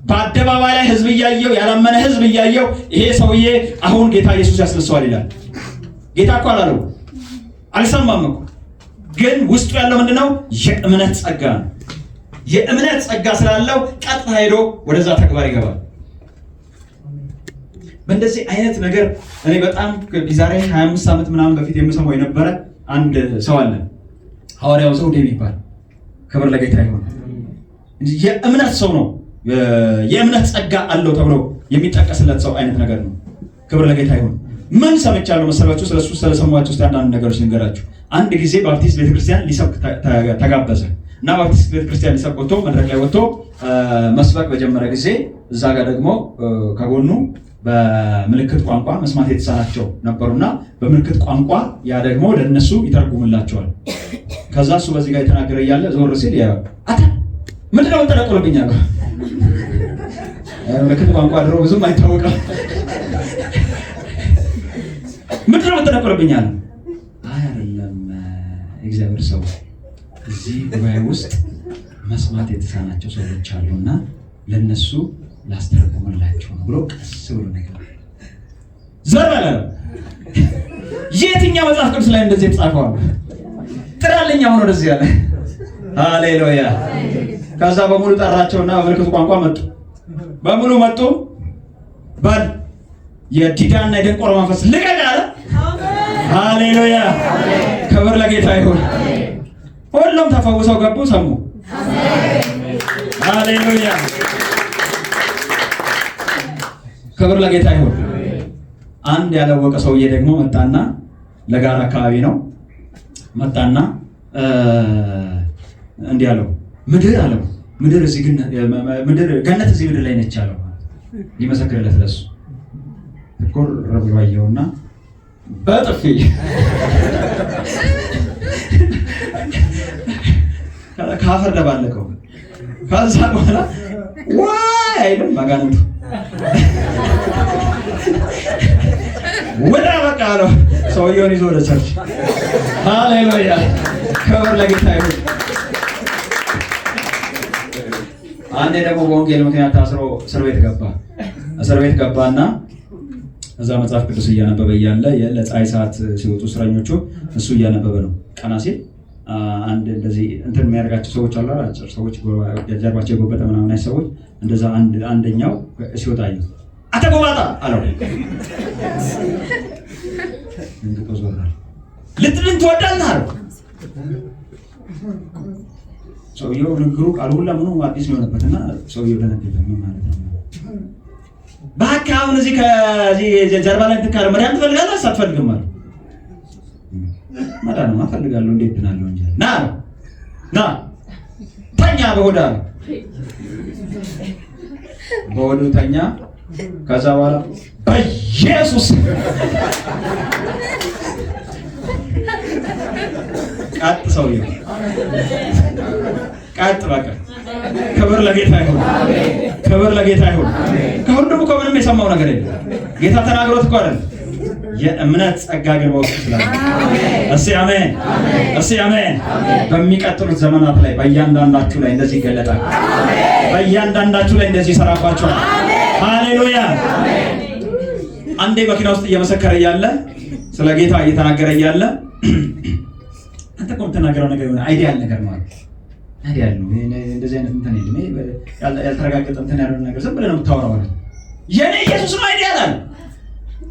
በአደባባይ ላይ ህዝብ እያየው፣ ያላመነ ህዝብ እያየው ይሄ ሰውዬ አሁን ጌታ ኢየሱስ ያስነሳዋል ይላል። ጌታ እኮ አላለው፣ አልሰማም እኮ። ግን ውስጡ ያለው ምንድነው? የእምነት ጸጋ ነው። የእምነት ጸጋ ስላለው ቀጥታ ሄዶ ወደዛ ተግባር ይገባል። በእንደዚህ አይነት ነገር እኔ በጣም ዛሬ 25 ዓመት ምናምን በፊት የምሰማው የነበረ አንድ ሰው አለ፣ ሐዋርያው ዘውዴ የሚባል። ክብር ለጌታ ይሁን። የእምነት ሰው ነው። የእምነት ጸጋ አለው ተብሎ የሚጠቀስለት ሰው አይነት ነገር ነው። ክብር ለጌታ ይሁን። ምን ሰምቻለሁ መሰላችሁ? ስለሱ ስለሰማችሁ ውስጥ አንዳንድ ነገሮች ልንገራችሁ። አንድ ጊዜ ባፕቲስት ቤተክርስቲያን ሊሰብክ ተጋበዘ እና ባፕቲስት ቤተክርስቲያን ሊሰብክ ወጥቶ መድረክ ላይ ወጥቶ መስበክ በጀመረ ጊዜ እዛ ጋር ደግሞ ከጎኑ በምልክት ቋንቋ መስማት የተሳናቸው ነበሩና በምልክት ቋንቋ ያ ደግሞ ለነሱ ይተረጉምላቸዋል። ከዛ እሱ በዚህ ጋር የተናገረ እያለ ዞር ሲል ያ አታ ምንድነው ተጠቅሎብኛል። ምልክት ቋንቋ ድሮ ብዙም አይታወቅም። ምንድነው ተጠቅሎብኛል? አይደለም እግዚአብሔር ሰው እዚህ ጉባኤ ውስጥ መስማት የተሳናቸው ሰዎች አሉና ለነሱ ላስተረጉምላቸው ነው ብሎ ቀስ ብሎ ነገር ዘርበለ። የትኛው መጽሐፍ ቅዱስ ላይ እንደዚህ የተጻፈው? ጥራልኝ አሁን ወደዚህ ያለ። ሃሌሉያ። ከዛ በሙሉ ጠራቸውና በምልክት ቋንቋ መጡ። በሙሉ መጡ። ባል የዲዳና የደንቆሮ መንፈስ ልቀቅ አለ። ሃሌሉያ። ክብር ለጌታ ይሁን። ሁሉም ተፈውሰው ገቡ፣ ሰሙ። ሃሌሉያ። ክብር ለጌታ ይሁን። አንድ ያላወቀ ሰውዬ ደግሞ መጣና ለጋራ አካባቢ ነው መጣና እንዲህ አለው፣ ምድር አለው ምድር እዚህ ግን ምድር ገነት እዚህ ምድር ላይ ነች አለው። ሊመሰክርለት ለሱ እኮር ረብዋየውና በጥፊ ካፈር ደባለቀው። ከዛ በኋላ ዋይ አይልም ማጋንቱ ወዳ በቃ አለው። ሰውየውን ይዞ ወደ ቸርች። ሃሌሉያ። ክብር ለጌታ ይሁን። አንዴ ደግሞ በወንጌል ምክንያት ታስሮ እስር ቤት ገባና እዛ መጽሐፍ ቅዱስ እያነበበ እያለ ለፀሐይ ሰዓት ሲወጡ እስረኞቹ እሱ እያነበበ ነው። ቀና ሲል አንድ እንደዚህ እንትን የሚያደርጋቸው ሰዎች አሉ፣ አጭር ሰዎች ጀርባቸው የጎበጠ ምናምን ሰዎች እንደዛ አንደኛው ሲወጣ አየሁ። አተ ጎባጣ አለው። እንግዲህ ተዞራል። ልትድን ትወዳለህ አለው። ሰውየው ንግሩ ቃል ሁላ ምኑ አዲስ ነው የሆነበትና ሰውየው ደነገጠ። ምን ማለት ነው? እባክህ አሁን እዚህ ከዚህ ጀርባ ላይ ትካረ መዳን ትፈልጋለህ አትፈልግም አለው። መዳን እፈልጋለሁ። እንዴት ድናለሁ እንጂ ና ተኛ በሆዳ በሆዱ ተኛ። ከዛ በኋላ በኢየሱስ ቀጥ ሰውየው ቀጥ በቃ። ክብር ለጌታ ይሁን። ክብር ለጌታ ይሁን። ከሁሉም እኮ ምንም የሰማው ነገር የለም። ጌታ ተናግሮት እኮ አይደል። የእምነት ጸጋ ግን በውስጡ ስላለ እስቲ አሜን፣ እስቲ አሜን። በሚቀጥሉት ዘመናት ላይ በእያንዳንዳችሁ ላይ እንደዚህ ይገለጣል። በእያንዳንዳችሁ ላይ እንደዚህ ይሰራባችኋል። ሃሌሉያ። አንዴ መኪና ውስጥ እየመሰከረ እያለ ስለ ጌታ እየተናገረ እያለ አንተ እኮ የምትናገረው ነገር የሆነ አይዲያል ነገር ማለት አይዲያል ነው። እንደዚህ አይነት እንትን የለም፣ ያልተረጋገጠ እንትን ያለው ነገር ዝም ብለህ ነው የምታወራው። የኔ ኢየሱስ ነው አይዲያ አለ።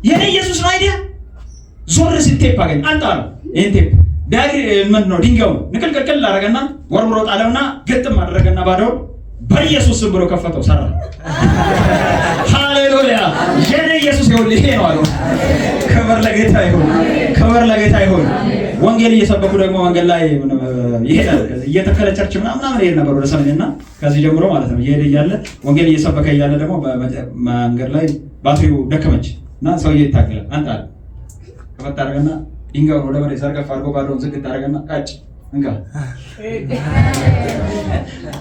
የኔ ኢየሱስ ነው አይዲያ። ዞር ሲል ቴፕ አገኘ። አንተ አለ ይሄን ቴፕ ዳሪ ምን ነው ድንጋዩ ንቅልቅል አደረገና ወርውሮ ጣለውና ግጥም አደረገና ባዶው በኢየሱስ ስም ብሎ ከፈተው ሰራ። ሃሌሉያ! የኔ ኢየሱስ ይሁን ይሄ ነው አለ። ክብር ለጌታ ይሁን፣ ክብር ለጌታ ይሁን። ወንጌል እየሰበኩ ደግሞ መንገድ ላይ ይሄዳል። እየተከለ ቸርች ምናምን ይሄድ ነበር ወደ ሰሜንና ከዚህ ጀምሮ ማለት ነው። ይሄድ እያለ ወንጌል እየሰበከ እያለ ደግሞ መንገድ ላይ ባትሪው ደከመች እና ሰውዬ ይታገላል። አንተ አለ ከፈታ አደረገና ድንጋዩን ወደ መሬት ዘርገፍ አድርጎ ባዶውን ዝግት አደረገና ቃጭ እንካ።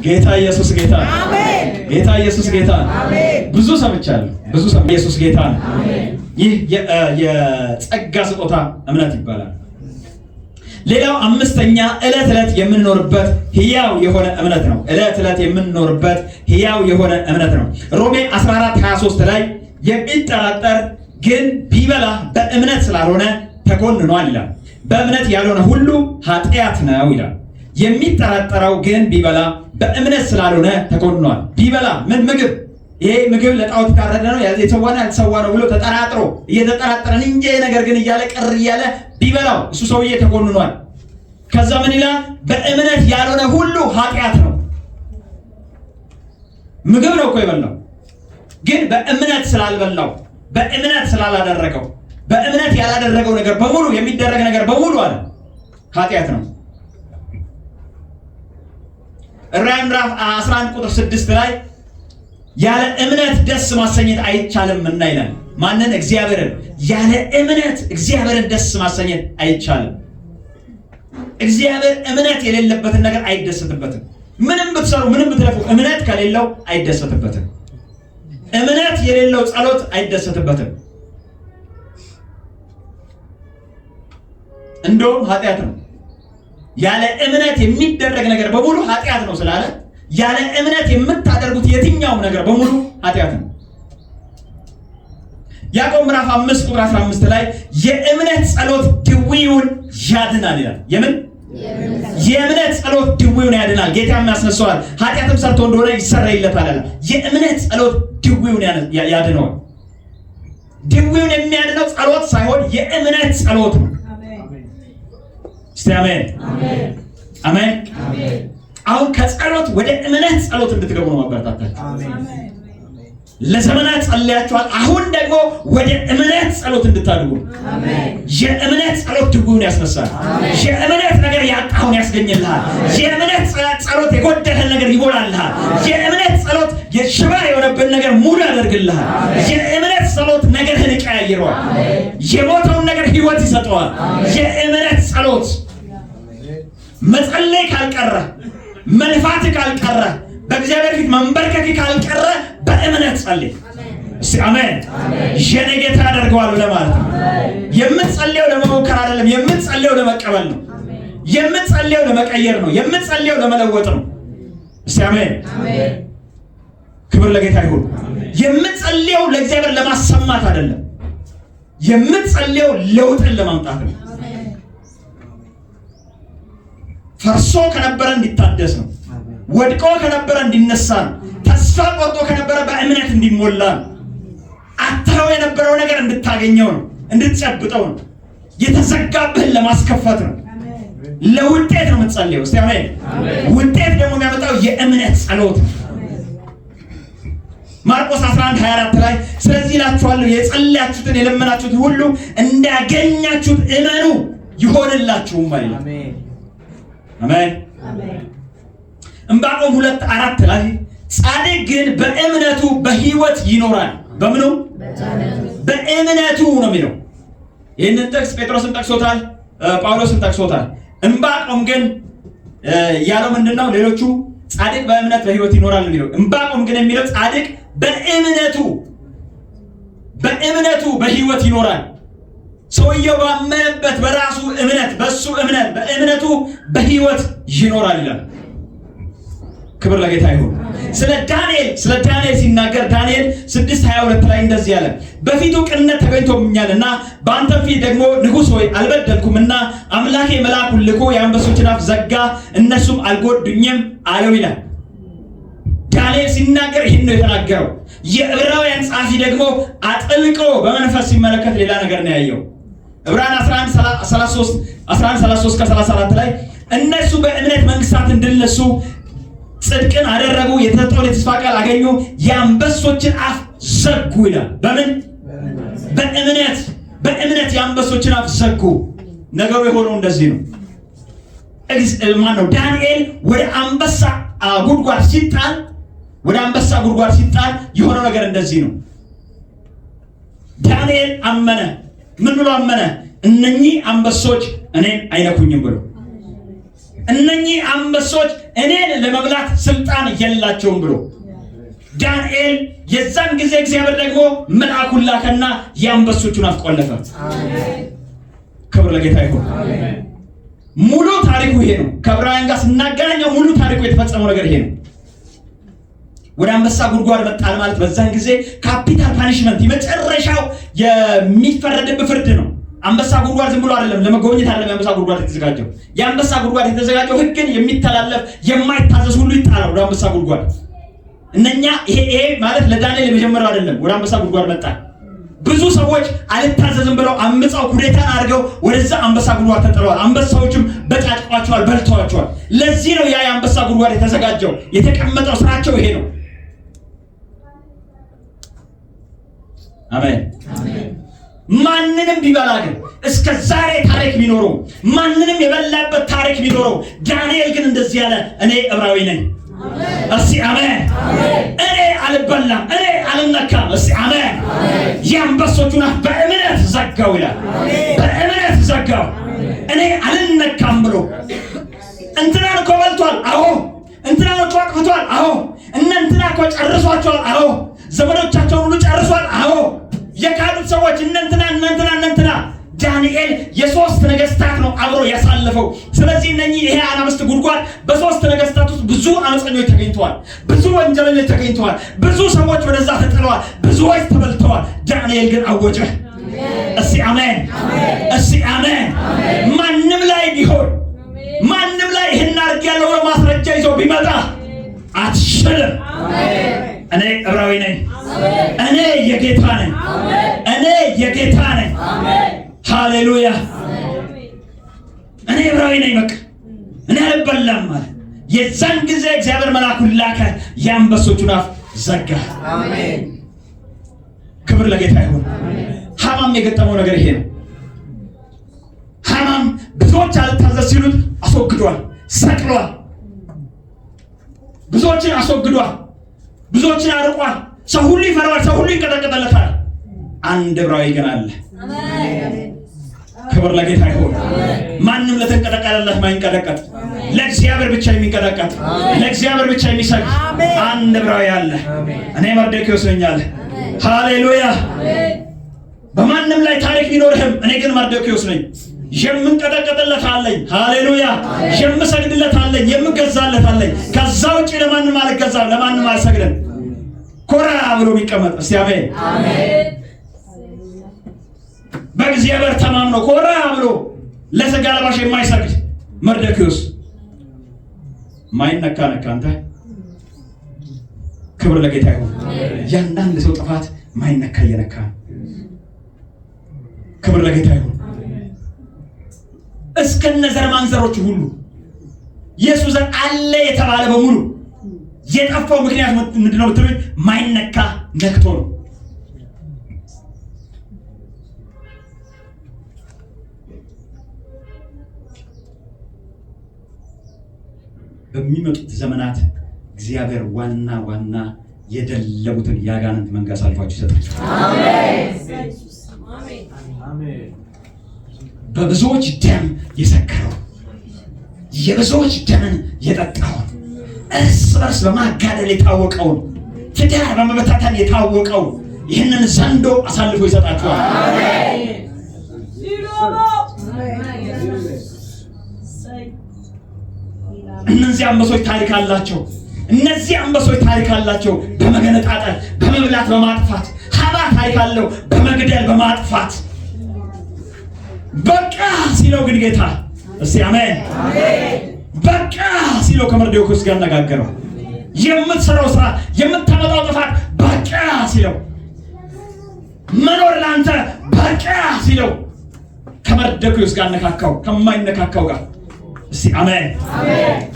ጌታ ኢየሱስ ጌታ፣ አሜን። ጌታ ኢየሱስ ጌታ፣ አሜን። ብዙ ሰምቻለሁ፣ ብዙ ኢየሱስ ጌታ ነው። ይህ የጸጋ ስጦታ እምነት ይባላል። ሌላው አምስተኛ ዕለት ዕለት የምንኖርበት ሕያው የሆነ እምነት ነው። ዕለት ዕለት የምንኖርበት ሕያው የሆነ እምነት ነው። ሮሜ 14:23 ላይ የሚጠራጠር ግን ቢበላ በእምነት ስላልሆነ ተኮንኗል ይላል። በእምነት ያልሆነ ሁሉ ኃጢአት ነው ይላል። የሚጠራጠረው ግን ቢበላ በእምነት ስላልሆነ ተኮንኗል። ቢበላ ምን ምግብ፣ ይሄ ምግብ ለጣዖት ካረደ ነው የተሰዋ ነው ያልተሰዋ ነው ብሎ ተጠራጥሮ እየተጠራጠረን እንጂ ነገር ግን እያለ ቅር እያለ ቢበላው እሱ ሰውዬ ተኮንኗል። ከዛ ምን ይላል? በእምነት ያልሆነ ሁሉ ኃጢአት ነው። ምግብ ነው እኮ የበላው፣ ግን በእምነት ስላልበላው፣ በእምነት ስላላደረገው፣ በእምነት ያላደረገው ነገር በሙሉ የሚደረግ ነገር በሙሉ አለ ኃጢአት ነው። ራዕይ ምዕራፍ 11 ቁጥር 6 ላይ ያለ እምነት ደስ ማሰኘት አይቻልም እና ይላል። ማንን? እግዚአብሔርን። ያለ እምነት እግዚአብሔርን ደስ ማሰኘት አይቻልም። እግዚአብሔር እምነት የሌለበትን ነገር አይደሰትበትም። ምንም ብትሰሩ፣ ምንም ብትለፉ እምነት ከሌለው አይደሰትበትም። እምነት የሌለው ጸሎት አይደሰትበትም። እንደውም ኃጢአት ነው። ያለ እምነት የሚደረግ ነገር በሙሉ ኃጢአት ነው ስላለ ያለ እምነት የምታደርጉት የትኛውም ነገር በሙሉ ኃጢአት ነው። ያዕቆብ ምዕራፍ 5 ቁጥር 15 ላይ የእምነት ጸሎት ድውዩን ያድናል ይላል። የእምነት ጸሎት ድውዩን ያድናል፣ ጌታም ያስነሳዋል፣ ኃጢአትም ሰርቶ እንደሆነ ይሰረይለታል አለ። የእምነት ጸሎት ድውዩን ያድነዋል። ድውዩን የሚያድነው ጸሎት ሳይሆን የእምነት ጸሎት ነው። እስቲ አሜን አሜን አሜን። አሁን ከጸሎት ወደ እምነት ጸሎት እንድትገቡ ነው ማበረታታችሁ። ለዘመናት ጸልያችኋል። አሁን ደግሞ ወደ እምነት ጸሎት እንድታድጉ። የእምነት ጸሎት ድውዩን ያስነሳል። የእምነት ነገር ያጣውን ያስገኝልሃል። የእምነት ጸሎት የጎደለን ነገር ይሞላልሃል። የእምነት ጸሎት የሽባ የሆነብን ነገር ሙሉ ያደርግልሃል። የእምነት ጸሎት ነገርህን ይቀያይረዋል። የሞተውን ነገር ህይወት ይሰጠዋል። የእምነት ጸሎት መጸለይ ካልቀረ፣ መልፋት ካልቀረ፣ በእግዚአብሔር ፊት መንበርከክ ካልቀረ በእምነት ጸልይ። እስቲ አሜን። የኔ ጌታ ያደርገዋል ለማለት ነው። የምትጸልየው ለመሞከር አይደለም፣ የምትጸልየው ለመቀበል ነው። የምትጸልየው ለመቀየር ነው። የምትጸልየው ለመለወጥ ነው። እስቲ አሜን። ክብር ለጌታ ይሁን። የምትጸልየው ለእግዚአብሔር ለማሰማት አይደለም፣ የምትጸልየው ለውጥን ለማምጣት ነው። ፈርሶ ከነበረ እንዲታደስ ነው። ወድቆ ከነበረ እንዲነሳ ነው። ተስፋ ቆርጦ ከነበረ በእምነት እንዲሞላ ነው። አጥተው የነበረው ነገር እንድታገኘው ነው፣ እንድትጨብጠው ነው። የተዘጋብህን ለማስከፈት ነው። ለውጤት ነው የምትጸልየው። እስቲ አሜን። ውጤት ደግሞ የሚያመጣው የእምነት ጸሎት ነው። ማርቆስ 11:24 ላይ ስለዚህ እላችኋለሁ የጸለያችሁትን የለመናችሁትን ሁሉ እንዳገኛችሁት እመኑ ይሆንላችሁም ማለት ነው። አሜን አሜን። ዕንባቆም 2:4 ላይ ጻድቅ ግን በእምነቱ በሕይወት ይኖራል። በምኑ? በእምነቱ ነው የሚለው። ይህንን ጥቅስ ጴጥሮስን ጠቅሶታል፣ ጳውሎስን ጠቅሶታል። ዕንባቆም ግን ያለው ምንድነው? ሌሎቹ ጻድቅ በእምነት በሕይወት ይኖራል የሚለው። ዕንባቆም ግን የሚለው ጻድቅ በእምነቱ በሕይወት ይኖራል። ሰውየው ባመነበት በራሱ እምነት፣ በሱ እምነት፣ በእምነቱ በሕይወት ይኖራል ይላል። ክብር ለጌታ ይሁን። ስለ ዳንኤል ሲናገር ዳንኤል 6:22 ላይ እንደዚህ ያለ በፊቱ ቅንነት ተገኝቶብኛልና በአንተ ፊት ደግሞ ንጉሥ ሆይ አልበደልኩምና አምላኬ መልአኩን ልኮ የአንበሶችን አፍ ዘጋ፣ እነሱም አልጎዱኝም አለው ይላል። ዳንኤል ሲናገር ይህን ነው የተናገረው። የዕብራውያን ጸሐፊ ደግሞ አጥልቆ በመንፈስ ሲመለከት ሌላ ነገር ነው ያየው። ዕብራውያን 11:33-34 ላይ እነሱ በእምነት መንግስታትን ድል ነሱ፣ ጽድቅን አደረጉ፣ የተሰጠውን የተስፋ ቃል አገኙ፣ የአንበሶችን አፍ ዘጉ ይላል። በምን? በእምነት የአንበሶችን አፍ ዘጉ። ነገሩ የሆነው እንደዚህ ነው። ዳንኤል ወደ አንበሳ ጉድጓድ ሲጣል የሆነው ነገር እንደዚህ ነው። ዳንኤል አመነ። ምን ብሎ አመነ? እነኚህ አንበሶች እኔን አይነኩኝም ብሎ። እነኚህ አንበሶች እኔን ለመብላት ስልጣን የላቸውም ብሎ ዳንኤል የዛን ጊዜ እግዚአብሔር ደግሞ መልአኩን ላከና የአንበሶቹን አፍ ቆለፈ። ክብር ለጌታ ይሁን። ሙሉ ታሪኩ ይሄ ነው። ከዕብራውያን ጋር ስናገናኘው ሙሉ ታሪኩ የተፈጸመው ነገር ይሄ ነው። ወደ አንበሳ ጉድጓድ መጣል ማለት በዛን ጊዜ ካፒታል ፓኒሽመንት የመጨረሻው የሚፈረድበት ፍርድ ነው። አንበሳ ጉድጓድ ዝም ብሎ አይደለም፣ ለመጎብኘት አይደለም የአንበሳ ጉድጓድ የተዘጋጀው። የአንበሳ ጉድጓድ የተዘጋጀው ሕግን የሚተላለፍ የማይታዘዝ ሁሉ ይጣላል ወደ አንበሳ ጉድጓድ። ይሄ ማለት ለዳንኤል የመጀመሪያው አይደለም። ወደ አንበሳ ጉድጓድ መጣ። ብዙ ሰዎች አልታዘዝም ብለው አምፀው ኩዴታን አድርገው ወደዛ አንበሳ ጉድጓድ ተጥለዋል። አንበሳዎችም በጫጭቋቸዋል፣ በልተዋቸዋል። ለዚህ ነው ያ የአንበሳ ጉድጓድ የተዘጋጀው። የተቀመጠው ስራቸው ይሄ ነው። አሜን። ማንንም ቢበላ ግን እስከ ዛሬ ታሪክ ቢኖረው፣ ማንንም የበላበት ታሪክ ቢኖረው፣ ዳንኤል ግን እንደዚህ ያለ እኔ ዕብራዊ ነኝ። እስቲ አሜን። እኔ አልበላም፣ እኔ አልነካም። እስቲ አሜን። የአንበሶቹን አፍ በእምነት ዘጋው ይላል። በእምነት ዘጋው። እኔ አልነካም ብሎ እንትናን እኮ በልቷል። አዎ። እንትናን እኮ አቅፍቷል። አዎ። እንትና እኮ ጨርሷቸዋል። አዎ። ዘመዶቻቸውን ሁሉ ጨርሷል። አዎ። የካዱት ሰዎች እንትና ዳንኤል የሶስት ነገስታት ነው አብሮ ያሳለፈው። ስለዚህ ይሄ አናብስት ጉድጓድ በሶስት ነገስታት ውስጥ ብዙ አመፀኞች ተገኝተዋል፣ ብዙ ወንጀለኞች ተገኝተዋል፣ ብዙ ሰዎች ወደዛ ተጥለዋል፣ ብዙዎች ተበልተዋል። ዳንኤል ግን አወጀ። እስቲ አሜን፣ እስቲ አሜን። ማንም ላይ ቢሆን ማንም ላይ ይህን አድርጌያለሁ ብሎ ማስረጃ ይዞ ቢመጣ አትችልም። እኔ ዕብራዊ ነኝ፣ እኔ የጌታ ነኝ፣ እኔ የጌታ ነኝ። ሃሌሉያ። እኔ ዕብራዊ ነኝ፣ በቃ እኔ አልበላም ማለት። የዛን ጊዜ እግዚአብሔር መልአኩን ላከ፣ የአንበሶቹን አፍ ዘጋ። አሜን። ክብር ለጌታ ይሁን። ሐማም የገጠመው ነገር ይሄ ነው። ሐማም ብዙዎች አልታዘዝ ሲሉት አስወግዷል፣ ሰቅሏል። ብዙዎችን አስወግዷል፣ ብዙዎችን አርቋል። ሰው ሁሉ ይፈራዋል፣ ሰው ሁሉ ይንቀጠቀጠለታል። አንድ ዕብራዊ ግን አለ። ክብር ለጌታ ይሁን። ማንም ለተንቀጠቀጠለት ማይንቀጠቀጥ፣ ለእግዚአብሔር ብቻ የሚንቀጠቀጥ፣ ለእግዚአብሔር ብቻ የሚሰግድ አንድ ዕብራዊ አለ። እኔ መርዶክዮስ ነኝ አለ። ሃሌሉያ። በማንም ላይ ታሪክ ቢኖርህም እኔ ግን መርዶክዮስ ነኝ። የምንቀጠቀጥለት አለኝ። ሃሌሉያ። የምሰግድለት አለኝ፣ የምገዛለት አለኝ። ከዛ ውጪ ለማንም አልገዛም፣ ለማንም አልሰግድም። ኮራ ብሎ የሚቀመጥ እስቲ አሜን። በእግዚአብሔር ተማምኖ ኮራ ብሎ ለሥጋ ለባሽ የማይሰግድ መርዶክዮስ ማይነካ ነካ። አንተ ክብር ለጌታ ይሁን። ያንዳንድ ሰው ጥፋት ማይነካ እየነካ ክብር ለጌታ ይሁን። እስከነ ዘር ማንዘሮቹ ሁሉ ኢየሱስ ዘር አለ የተባለ በሙሉ የጠፋው ምክንያት ምንድነው ብትሉኝ፣ ማይነካ ነክቶ ነው። በሚመጡት ዘመናት እግዚአብሔር ዋና የደለቡትን ያጋንንት መንጋ አሳልፏችሁ ይሰጣችሁ። አሜን። በብዙዎች ደም የሰከረው የብዙዎች ደምን የጠጣውን እርስ በርስ በማጋደል የታወቀውን ትዳር በመበታተን የታወቀውን ይህንን ዘንዶ አሳልፎ ይሰጣችኋል። እነዚህ አንበሶች ታሪክ አላቸው። እነዚህ አንበሶች ታሪክ አላቸው። በመገነጣጠል፣ በመብላት፣ በማጥፋት። ሐማ ታሪክ አለው በመግደል፣ በማጥፋት። በቃ ሲለው ግን ጌታ እስቲ አሜን። በቃ ሲለው ከመርዶክዮስ ጋር አነጋገረው። የምትሰራው ስራ፣ የምታመጣው ጥፋት በቃ ሲለው፣ መኖር ለአንተ በቃ ሲለው ከመርዶክዮስ ጋር ነካካው፣ ከማይነካካው ጋር። እስቲ አሜን፣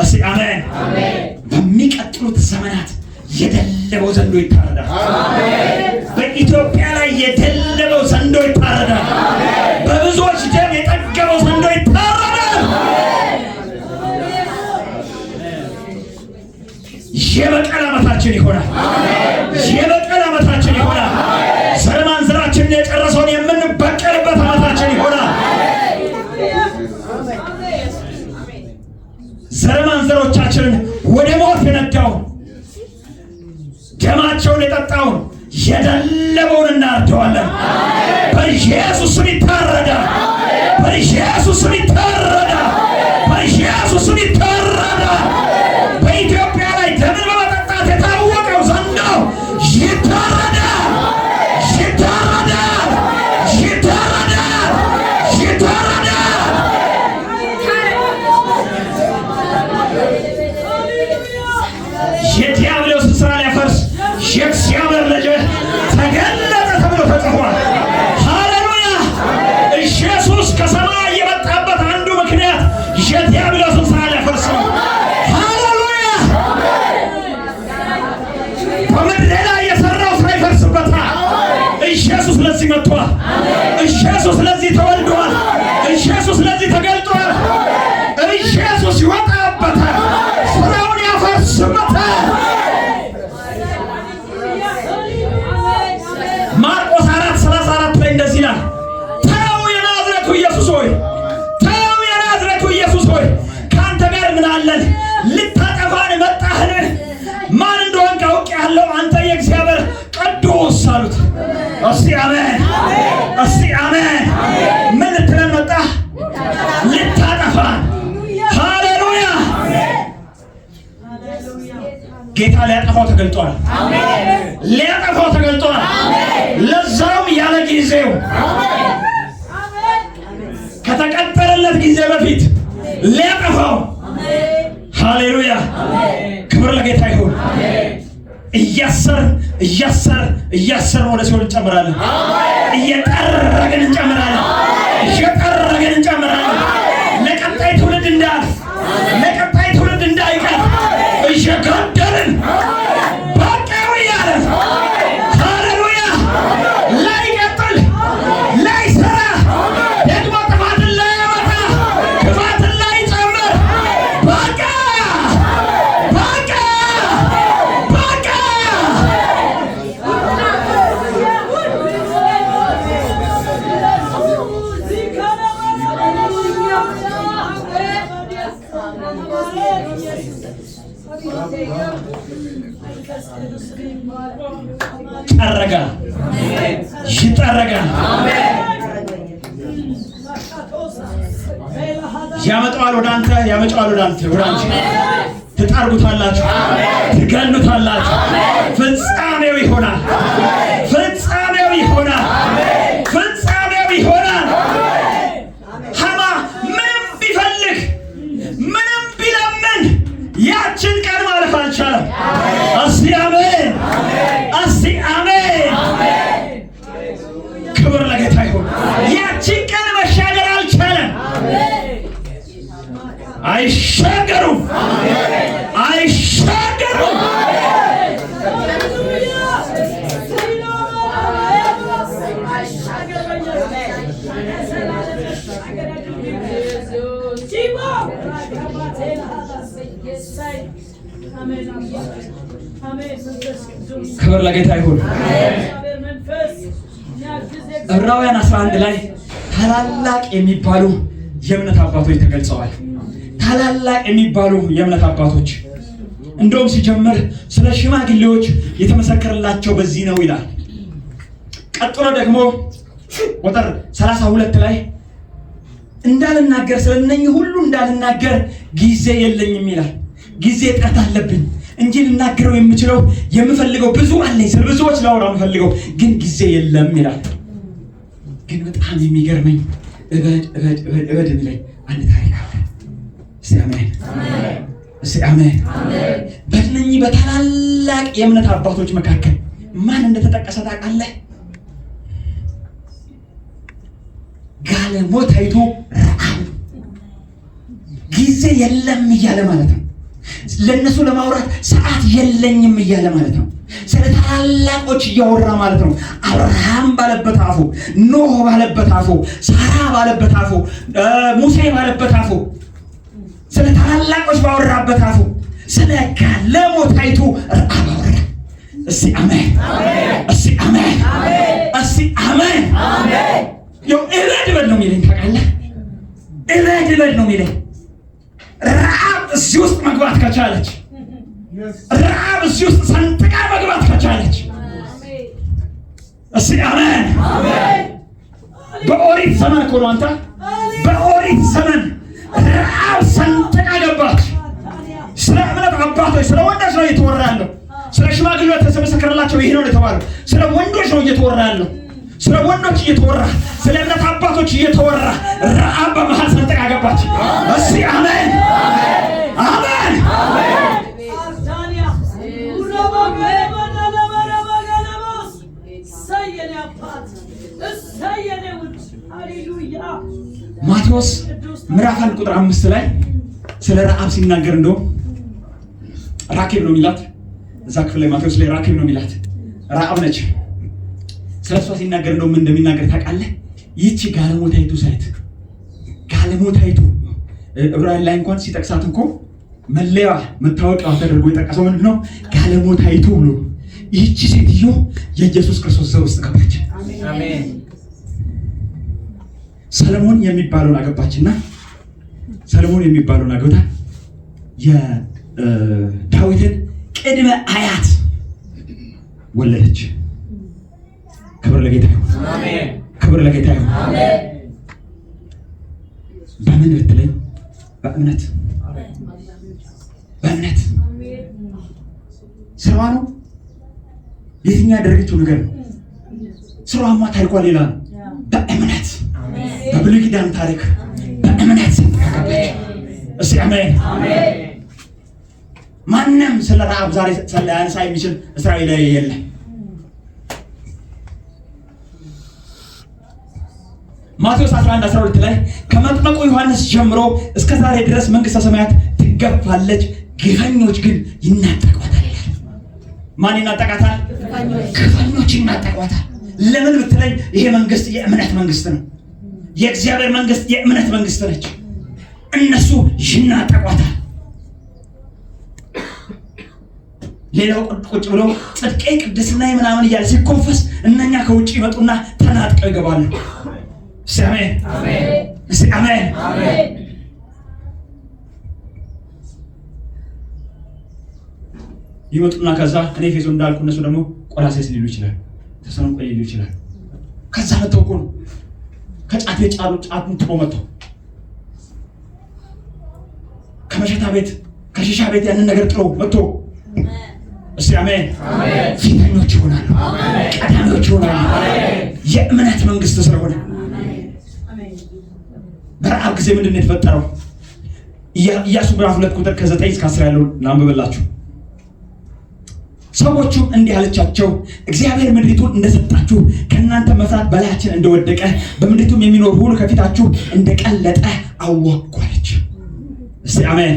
እስቲ አሜን። በሚቀጥሉት ዘመናት የደለበው ዘንዶ ይታረዳል። በኢትዮጵያ ላይ የደለበው ዘንዶ ይታረዳል። በብዙዎች ደም የጠገበው ዘንዶ ይታረዳል። የበቀል ዓመታችን ይሆናል። የበቀል ዓመታችን ይሆናል። ዘር ማንዘራችንን የጨረሰውን የምንበቀልበት ዓመታችን ይሆናል። ዘር ማንዘሮቻችንን ወደ ሞት የነዳውን ደማቸውን የጠጣውን የደለበውን እናርደዋለን። በኢየሱስ ስም ይታረዳል። በኢየሱስ ስም ይታረዳል። በኢየሱስ ስም ይታረዳል። በኢትዮጵያ ላይ ደምን በመጠጣት የታወቀው ዘንዶ ይታረዳል። ይታረዳል። ይታረዳል። ይታረዳል። የዲያብሎስ ስራ ሊያፈርስ የእግዚአብሔር ልጅ ተገለጠ ተብሎ ተጽፏል። ሃሌሉያ! ኢየሱስ ከሰማይ የመጣበት አንዱ ምክንያት የዲያብሎስን ስራ ሊያፈርስ ነው። ሃሌሉያ! በምድር ላይ የሰራው ስራ ይፈርስበታል። ኢየሱስ ለዚህ መጥቷል። ኢየሱስ ለዚህ ተወልዷል። ኢየሱስ ለዚህ ተገልጧል። ኢየሱስ ይወጣበታል። ስራውን ያፈርስበታል። ማርቆስ 4:34 ላይ እንደዚህ ይላል፣ ተው የናዝሬቱ ኢየሱስ ሆይ፣ ተው የናዝሬቱ ኢየሱስ ሆይ፣ ከአንተ ጋር ምን አለን? ልታጠፋን መጣህን? ማን እንደሆንክ አውቄአለሁ፣ አንተ የእግዚአብሔር ቅዱስ አሉት። እስቲ አሜን፣ እስቲ አሜን። ምን ልትለን መጣህ? ልታጠፋን። ሃሌሉያ! ጌታ ሊያጠፋው ተገልጧል። ሊያጠፋው ተገልጧል። ለዛውም ያለ ጊዜው፣ ከተቀጠረለት ጊዜ በፊት ሊያጠፋው። ሃሌሉያ! ክብር ለጌታ ይሁን። እያሰርን ወደ ሲኦል እንጨምራለን። እየጠረግን እንጨምራለን። እየጠረግን እንጨምራለን። ለቀጣይ ትውልድ እንዳልፍ፣ ለቀጣይ ትውልድ እንዳይቀር እየገደልን በቃው እያለን። ሃሌሉያ! ላይቀጥል፣ ላይሰራ፣ ደግሞ ጥፋትን ላያመጣ፣ ክፋትን ላይጨምር በቃ በቃ በቃ። ጠረጋል፣ ይጠረጋል። ያመጣዋል ወደ አንተ፣ ያመጣዋል ወደ አንተ፣ ወደ አንቺ። ትጠርጉታላችሁ፣ ትገሉታላችሁ። ፍጻሜው ይሆናል። ፍጻሜው ይሆናል። ፍጻሜው ይሆናል። ሐማ ምንም ቢፈልግ፣ ምንም ቢለምን ያችን ቀን ማለፍ አልቻለም። እስቲ አሜን፣ እስቲ አሜን። ክብር ለጌታ ይሁን። ያችን ቀን መሻገር አልቻለም። አይሻገሩም፣ አይሻገሩም። ክብር ለጌታ ይሁን። ዕብራውያን 11 ላይ ታላላቅ የሚባሉ የእምነት አባቶች ተገልጸዋል። ታላላቅ የሚባሉ የእምነት አባቶች እንደውም ሲጀምር ስለ ሽማግሌዎች የተመሰከረላቸው በዚህ ነው ይላል። ቀጥሎ ደግሞ ቁጥር 32 ላይ እንዳልናገር ስለነኚህ ሁሉ እንዳልናገር ጊዜ የለኝም ይላል። ጊዜ እጥረት አለብኝ እንጂ ልናገረው የምችለው የምፈልገው ብዙ አለኝ። ስለ ብዙዎች ላወራ የምፈልገው ግን ጊዜ የለም ይላል። ግን በጣም የሚገርመኝ እበድ የሚለኝ አንድ ታሪክ አለ። እስቲ አሜን፣ እስቲ አሜን። በእነኚህ በታላላቅ የእምነት አባቶች መካከል ማን እንደተጠቀሰ ታውቃለህ? ጋለሞታይቱ ረዓብ። ጊዜ የለም እያለ ማለት ነው። ለነሱ ለማውራት ሰዓት የለኝም እያለ ማለት ነው። ስለ ታላላቆች እያወራ ማለት ነው። አብርሃም ባለበት አፉ፣ ኖህ ባለበት አፉ፣ ሳራ ባለበት አፉ፣ ሙሴ ባለበት አፉ፣ ስለ ታላላቆች ባወራበት አፉ ስለ ጋለሞታይቱ ረዓብ አወራ። እስቲ አሜን፣ እስቲ አሜን፣ እስቲ አሜን። ያው እረድ በል ነው የሚለኝ ታውቃለህ። እረድ በል ነው የሚለኝ። ረዓብ እዚህ ውስጥ መግባት ከቻለች፣ ረዓብ እዚህ ውስጥ ሰንጥቃ መግባት ከቻለች፣ እስቲ አሜን። በኦሪት ዘመን እኮ ነው አንተ፣ በኦሪት ዘመን ረዓብ ሰንጥቃ ገባች። ስለ እምነት አባቶች ስለ ወንዶች ነው እየተወራ ያለው። ስለ ሽማግሌዎች ተመሰከረላቸው ይሄ ነው የተባለው። ስለ ወንዶች ነው እየተወራ ያለው። ስለ ወንዶች እየተወራ፣ ስለ እምነት አባቶች እየተወራ ረዓብ በመሃል ሰንጥቃ ገባች። እስቲ አሜን፣ አሜን። ማቴዎስ ምዕራፍ 1 ቁጥር 5 ላይ ስለ ረዓብ ሲናገር እንደው ራኬብ ነው የሚላት። እዛ ክፍል ላይ ማቴዎስ ላይ ራኬብ ነው የሚላት፣ ረዓብ ነች። ስለሷ ሲናገር እንደው ምን እንደሚናገር ታውቃለህ? ይህቺ ጋለሞታይቱ ሴት፣ ጋለሞታይቱ ዕብራውያን ላይ እንኳን ሲጠቅሳት እኮ መለያዋ መታወቂያዋ ተደርጎ የጠቀሰው ምንድን ነው? ጋለሞታይቱ ብሎ። ይህቺ ሴትዮ የኢየሱስ ክርስቶስ ዘር ውስጥ ገባች። አሜን። ሰለሞን የሚባለውን አገባችና ሰለሞን የሚባለውን አገባ የዳዊትን ቅድመ አያት ወለደች። ክብር ለጌታ ይሁን። አሜን። ክብር ለጌታ ይሁን። አሜን። በምን ብትለኝ በእምነት በእምነት ስራዋ ነው። የትኛው ያደረገችው ነገር ነው? ስራዋማ ታሪኳ ሌላ ነው። በእምነት በብሉይ ኪዳን ታሪክ በእምነት ሰንጥቃለች። እስቲ አሜን። ማንም ስለ ረዓብ ዛሬ ሊያነሳ የሚችል እስራኤላዊ የለም። ማቴዎስ 11:12 ላይ ከመጥምቁ ዮሐንስ ጀምሮ እስከ ዛሬ ድረስ መንግስተ ሰማያት ትገፋለች፣ ግፈኞች ግን ይናጠቋታል ይላል። ማን ይናጠቃታል? ግፈኞች ይናጠቋታል። ለምን ብትለኝ ይሄ መንግስት የእምነት መንግስት ነው። የእግዚአብሔር መንግስት የእምነት መንግስት ነች። እነሱ ይናጠቋታል። ሌላው ቁጭ ብለው ጽድቄ ቅድስና ምናምን እያለ ሲኮንፈስ እነኛ ከውጭ ይመጡና ተናጥቀው ይገባሉ። አሜን፣ አሜን፣ አሜን። ይመጡና ከዛ እኔ ኤፌሶን እንዳልኩ እነሱ ደግሞ ቆላስይስ ሊሉ ይችላል፣ ተሰሎንቄ ሊሉ ይችላል። ከዛ መተው እኮ ነው ከጫት የጫሉ ጫቱን ጥሎ መተው ከመሸታ ቤት ከሺሻ ቤት ያንን ነገር ጥሎ መጥቶ እስቲ አሜን፣ ፊተኞች ይሆናሉ፣ ቀዳሚዎች ይሆናሉ። የእምነት መንግስት ስለሆነ በረዓብ ጊዜ ምንድን ነው የተፈጠረው? ኢያሱ ምዕራፍ 2 ቁጥር ከ9 እስከ 10 ያለውን ላንብብላችሁ። ሰዎቹም እንዲህ አለቻቸው፣ እግዚአብሔር ምድሪቱን እንደሰጣችሁ ከእናንተ መፍራት በላያችን እንደወደቀ በምድሪቱም የሚኖር ሁሉ ከፊታችሁ እንደቀለጠ አወቅኩ አለች። እስቲ አሜን።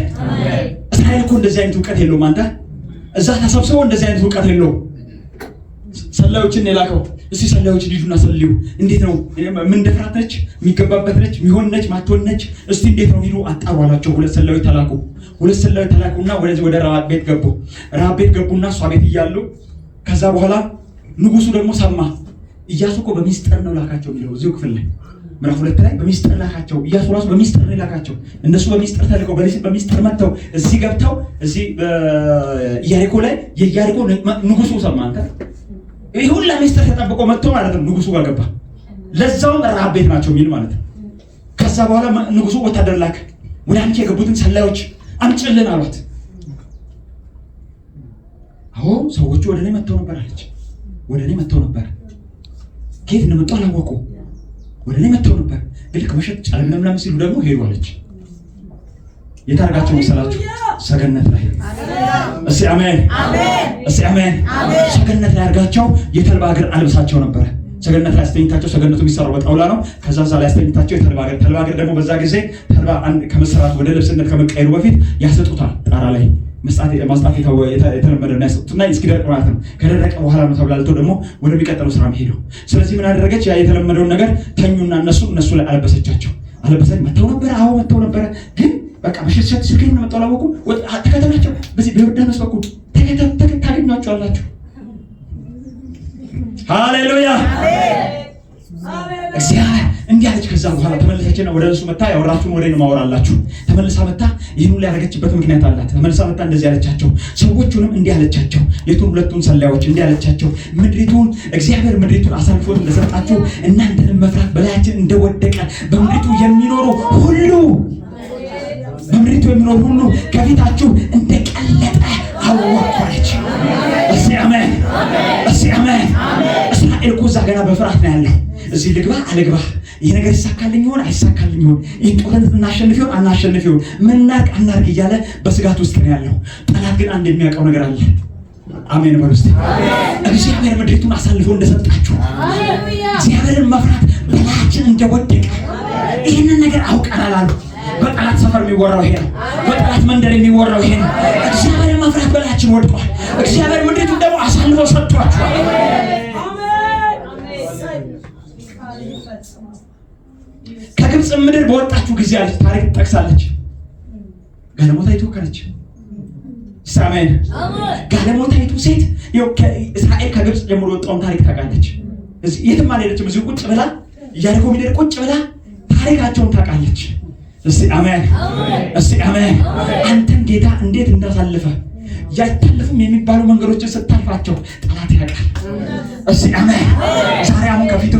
እስራኤል እኮ እንደዚህ አይነት እውቀት የለውም። አንተ እዛ ተሰብስበው እንደዚህ አይነት እውቀት የለውም። ሰላዮችን የላከው እስቲ ሰላዮች ሊዱና ሰልዩ እንዴት ነው? ምን ደፍራት ነች? የሚገባበት ነች? የሚሆን ነች? ማትሆን ነች? እስቲ እንዴት ነው ሂዱ አጣሩ አላቸው። ሁለት ሰላዮች ተላኩ። ሁለት ሰላዮች ተላኩና ወደ ረዓብ ቤት ገቡ። ረዓብ ቤት ገቡና እሷ ቤት እያሉ ከዛ በኋላ ንጉሱ ደግሞ ሰማ። ኢያሱ እኮ በሚስጥር ነው ላካቸው የሚለው እዚሁ ክፍል ላይ ምዕራፍ 2 ላይ በሚስጥር ላካቸው። ኢያሱ ራሱ በሚስጥር ነው ላካቸው። እነሱ በሚስጥር ተልከው በሚስጥር መጥተው እዚህ ገብተው እዚህ ኢያሪኮ ላይ የኢያሪኮ ንጉሱ ሰማ። አንተ ይሄ ሁሉ ሚስጥር ተጠብቆ መጥቶ ማለት ነው ንጉሱ ጋር ገባ። ለዛውም ረዓብ ቤት ናቸው የሚል ማለት ነው። ከዛ በኋላ ንጉሱ ወታደር ላከ። ወደ አንቺ የገቡትን ሰላዮች አምጭልን አሏት። አዎ ሰዎቹ ወደ እኔ መጥተው ነበር አለች። ወደ እኔ መጥተው ነበር፣ ከየት እንደመጡ አላወቁም። ወደ እኔ መጥተው ነበር፣ ግን ከመሸጥ ጨለምለም ሲሉ ደግሞ ሄዱ አለች። የታርጋቸው መሰላችሁ? ሰገነት ላይ። እስቲ አሜን፣ እስቲ አሜን። ሰገነት ላይ አርጋቸው የተልባ እግር አልብሳቸው ነበረ። ሰገነት ላይ አስተኝታቸው፣ ሰገነቱ የሚሰራው በጣውላ ነው። ከዛ ላይ አስተኝታቸው የተልባ እግር ደግሞ በዛ ጊዜ ተልባ አንድ ከመሰራቱ ወደ ልብስነት ከመቀየሩ በፊት ያሰጡታል። ጣራ ላይ ማስጣት የተለመደ ነው ያሰጡትና እስኪደርቅ ማለት ነው። ከደረቀ በኋላ ነው ተብላልቶ ደግሞ ወደሚቀጥለው ስራ መሄደው። ስለዚህ ምን አደረገች? ያ የተለመደውን ነገር ተኙና እነሱ ላይ አለበሰቻቸው። መተው ነበረ። አዎ መተው ነበረ። ግን በቃ በሽት ስልከኝ ነው መጣው ላወቁ። ተከተላቸው። በዚህ በዮርዳኖስ በኩል ታገኟቸዋላችሁ። ሃሌሉያ እግዚአብሔር እንዲህ አለች። ከዛ በኋላ ተመለሰችና ወደ እሱ መጣ። ያወራችሁን ወሬ ነው ማወራላችሁ። ተመልሳ መጣ። ይሄን ሁሉ ያደረገችበት ምክንያት አላት። ተመልሳ መጣ። እንደዚህ አለቻቸው። ሰዎቹንም እንዲህ አለቻቸው። ሁለቱን ሰላዮች እንዲህ አለቻቸው። እግዚአብሔር ምድሪቱን አሳልፎ እንደሰጣችሁ እናንተንም መፍራት በላያችን እንደወደቀ በምድሪቱ የሚኖሩ ሁሉ ከፊታችሁ እንደቀለጠ አወቅኳለች። እስቲ አሜን፣ እስቲ አሜን። እስራኤል እኮ እዛ ገና በፍርሃት ነው ያለው። እዚህ ልግባ አልግባ፣ ይሄ ነገር ይሳካልኝ ይሆን አይሳካልኝ ይሆን፣ ይሄ ጦርነት እናሸንፍ ይሆን አናሸንፍ ይሆን፣ ምን እናድርግ እያለ በስጋት ውስጥ ነው ያለው። ጠላት ግን አንድ የሚያውቀው ነገር አለ። አሜን በሉ እስቲ። እግዚአብሔር ምድሪቱን አሳልፎ እንደሰጣችሁ፣ እግዚአብሔርን መፍራት በላያችን እንደወደቀ ይህንን ነገር አውቀናል አሉ። በጠላት ሰፈር የሚወራው ይሄ ነው። በጠላት መንደር የሚወራው ይሄ ነው። እግዚአብሔር መፍራት በላያችን ወድቋል። እግዚአብሔር ምድሪቱን ደግሞ አሳልፎ ሰጥቷችኋል። ከግብፅ ምድር በወጣችሁ ጊዜ አለች ታሪክ ጠቅሳለች። ጋለሞታይቱ ከነች። አሜን። ጋለሞታይቱ ሴት እስራኤል ከግብፅ ጀምሮ ወጣውን ታሪክ ታውቃለች። የትም አልሄደችም። እዚሁ ቁጭ ብላ ኢያሪኮ ምድር ቁጭ ብላ ታሪካቸውን ታውቃለች። እስቲ አሜን፣ እስቲ አሜን። አንተን ጌታ እንዴት እንዳሳለፈ ያይታለፍም የሚባሉ መንገዶችን ስታልፋቸው ጠላት ያውቃል። እስቲ አሜን። ዛሬ አሁን ከፊት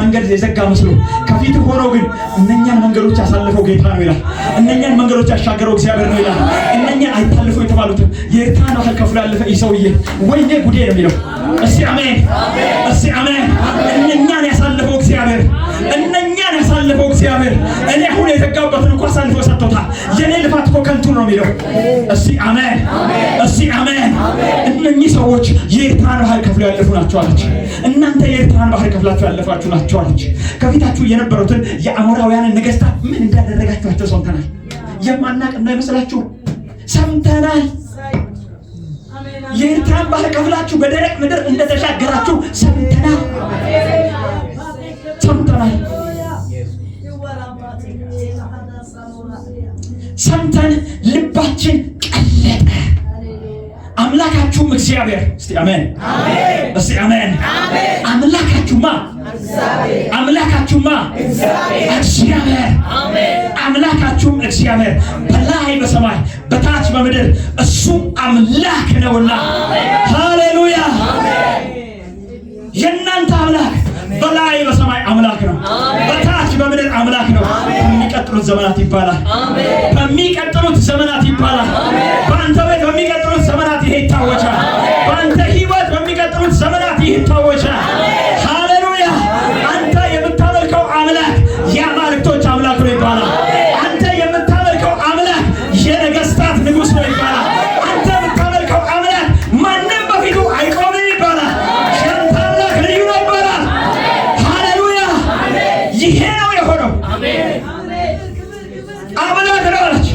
መንገድ የዘጋ መስሎ ከፊት ሆኖ ግን እነኛን መንገዶች ያሳለፈው ጌታ ነው ይላል። እነኛን መንገዶች ያሻገረው እግዚአብሔር ነው ይላል። እነኛን አይታለፉ የተባሉትን የኤርትራን ባህር ከፍሎ ያለፈ ይሰውዬ ወይኔ ጉዴ ነው የሚለው። እስቲ አሜን፣ እስቲ አሜን። እነኛን ያሳለፈው እግዚአብሔር፣ እነኛን ያሳለፈው እግዚአብሔር እኔ አሁን የዘጋሁበትን እንኳን አሳልፎ ሰጥቶታል። የኔ ልፋት እኮ ከንቱ ነው የሚለው። እስቲ አሜን፣ እስቲ አሜን። እነኚህ ሰዎች የኤርትራን ባህር ከፍሎ ያለፉ ናቸው አለች። እናንተ የኤርትራን ባህር ከፍላችሁ ያለፋችሁ ናቸው አለች። ከፊታችሁ የነበሩትን የአሞራውያንን ነገስታት ምን እንዳደረጋችኋቸው ሰምተናል። የማናቅ እንዳይመስላችሁ ሰምተናል። የኤርትራን ባህር ከፍላችሁ በደረቅ ምድር እንደተሻገራችሁ ሰምተናል። ሰምተን ልባችን ቀለጠ። አምላካችሁም እግዚአብሔር እስቲ አሜን፣ እስቲ አሜን። አምላካችሁማ እግዚአብሔር፣ አምላካችሁም እግዚአብሔር በላይ በሰማይ በታች በምድር እሱ አምላክ ነውና። ሃሌሉያ። የእናንተ አምላክ በላይ በሰማይ አምላክ ነው፣ በታች በምድር አምላክ ነው። በሚቀጥሉት ዘመናት ይባላል፣ በሚቀጥሉት ዘመናት ይባላል። በአንተ ቤት በሚቀጥሉት ዘመናት ይሄ ይታወጃል። በአንተ ህይወት በሚቀጥሉት ዘመናት ይሄ ይታወጃል። ሃሌሉያ። አንተ የምታመልከው አምላክ የአማልክቶች አምላክ ነው ይባላል። አንተ የምታመልከው አምላክ የነገስታት ንጉስ ነው ይባላል። አንተ የምታመልከው አምላክ ማንም በፊቱ አይቆምም ይባላል። ያንተ አምላክ ልዩ ነው ይባላል። ሃሌሉያ። ይሄ ነው የሆነው። አምላክ ነው አለች።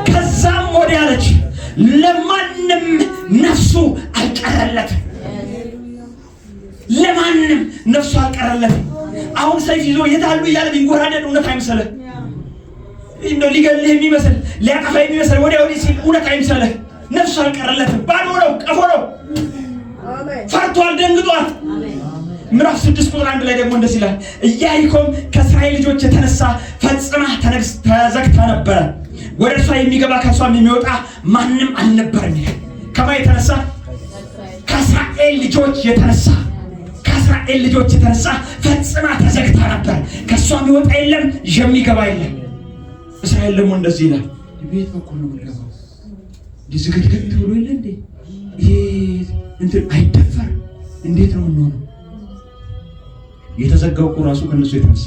ከዛም ወዲያ አለች ለማንም ነፍሱ አልቀረለትም። ለማንም ነፍሱ አልቀረለትም። አሁን ሰይፍ ይዞ የታሉ እያለ ቢንጎራደድ እውነት አይምሰልህ። እንደው ሊገልህ የሚመስል ሊያጠፋ የሚመስል ወዲያ ወዲህ ሲል እውነት አይምሰልህ። ነፍሱ አልቀረለትም። ባዶ ነው፣ ቀፎ ነው። ፈርቷል፣ ደንግጧል። ምዕራፍ 6 ቁጥር 1 ላይ ደግሞ እንደዚህ ይላል፣ ኢያሪኮም ከእስራኤል ልጆች የተነሳ ፈጽማ ተዘግታ ነበረ፣ ወደ እርሷ የሚገባ ከእርሷም የሚወጣ ማንም አልነበረም ይላል። ከማን የተነሳ? ከእስራኤል ልጆች የተነሳ ፈጽማ ተዘግታ ነበር። ከእሷ የሚወጣ የለም፣ የሚገባ የለም። እስራኤል ደግሞ እንደዚህ ይላል፣ ቤት በኩል ነው የሚገባው። ዝግትግት ብሎ የለ እንዴ? ይሄ እንትን አይደፈር። እንዴት ነው የምንሆነው? የተዘጋው እኮ ራሱ ከነሱ የተነሳ።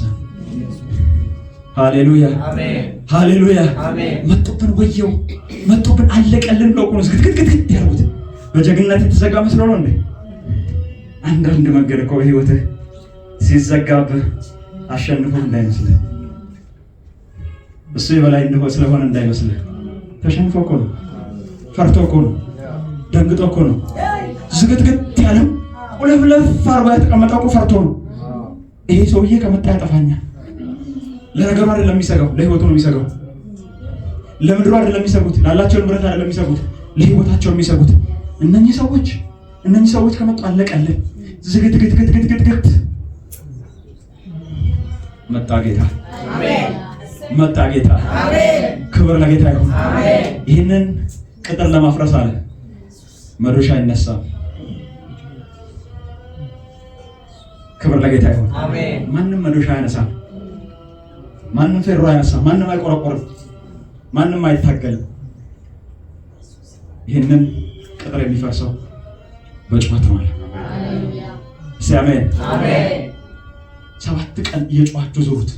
ሃሌሉያ አሜን ሃሌሉያ አሜን። መጡብን ወየው መጡብን አለቀልን ብለው ነው ዝግትግትግት ያሉት። በጀግንነት የተዘጋ መስሎ ነው እንዴ? አንዳንድ መንገድ እኮ ህይወትህ ሲዘጋብህ አሸንፎ እንዳይመስልህ፣ እሱ የበላይ እንደሆነ ስለሆነ እንዳይመስልህ። ተሸንፎ እኮ ነው፣ ፈርቶ እኮ ነው፣ ደንግጦ እኮ ነው። ዝግትግት ያለው ቁልፍልፍ አርባ የተቀመጠው እኮ ፈርቶ ነው። ይሄ ሰውዬ ከመጣ ያጠፋኛል። ለነገሩ አይደለም የሚሰጋው፣ ለህይወቱ ነው የሚሰጋው። ለምድሩ አይደለም የሚሰጉት፣ ላላቸው ንብረት አይደለም የሚሰጉት፣ ለህይወታቸው የሚሰጉት። እነኚህ ሰዎች ከመጡ አለቀልን። ዝግትግትግትግትግት መጣ ጌታ፣ አሜን መጣ ጌታ። አሜን። ክብር ለጌታ ይሁን። አሜን። ይህንን ቅጥር ለማፍረስ አለ መዶሻ አይነሳም። ክብር ለጌታ ይሁን። አሜን። ማንም መዶሻ አያነሳም፣ ማንም ፌሮ አያነሳም፣ ማንም አይቆረቆርም፣ ማንም አይታገልም። ይህንን ቅጥር የሚፈርሰው በጩኸት ነው። አሜን አሜን። 7 ቀን እየጮኻችሁ ዙሩት።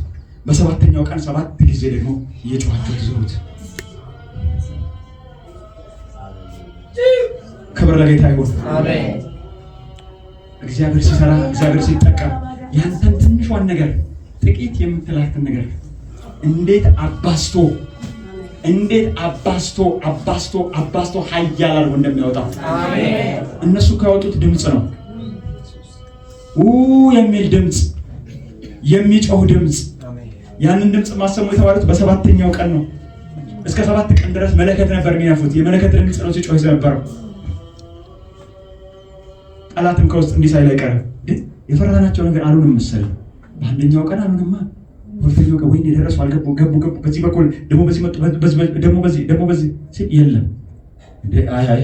በሰባተኛው ቀን 7 ጊዜ ደግሞ እየጮኻችሁ ዙሩት። ክብር ለጌታ ይሁን። አሜን። እግዚአብሔር ሲሰራ፣ እግዚአብሔር ሲጠቀም ያንተን ትንሿን ነገር ጥቂት የምትላትን ነገር እንዴት አባስቶ ኃያል አድርጎ እንደሚያወጣ አሜን። እነሱ ካወጡት ድምፅ ነው የሚል ድምፅ፣ የሚጮህ ድምፅ። ያንን ድምፅ ማሰሙ የተባሉት በሰባተኛው ቀን ነው። እስከ 7 ቀን ድረስ መለከት ነበር የሚነፉት። የመለከት ድምፅ ነው ሲጮህ የነበረው። ጠላትም ከውስጥ እንዲህ ሳይል አይቀርም። ግን የፈራናቸው ነገር አሉንም መሰለኝ። በአንደኛው ቀን አሉንማ፣ በሁለተኛው ቀን ወይኔ ደረሱ አልገቡ፣ ገቡ፣ በዚህ በኩል ደግሞ በዚህ መጡ፣ ደግሞ በዚህ ሲል የለም እንዴ አይ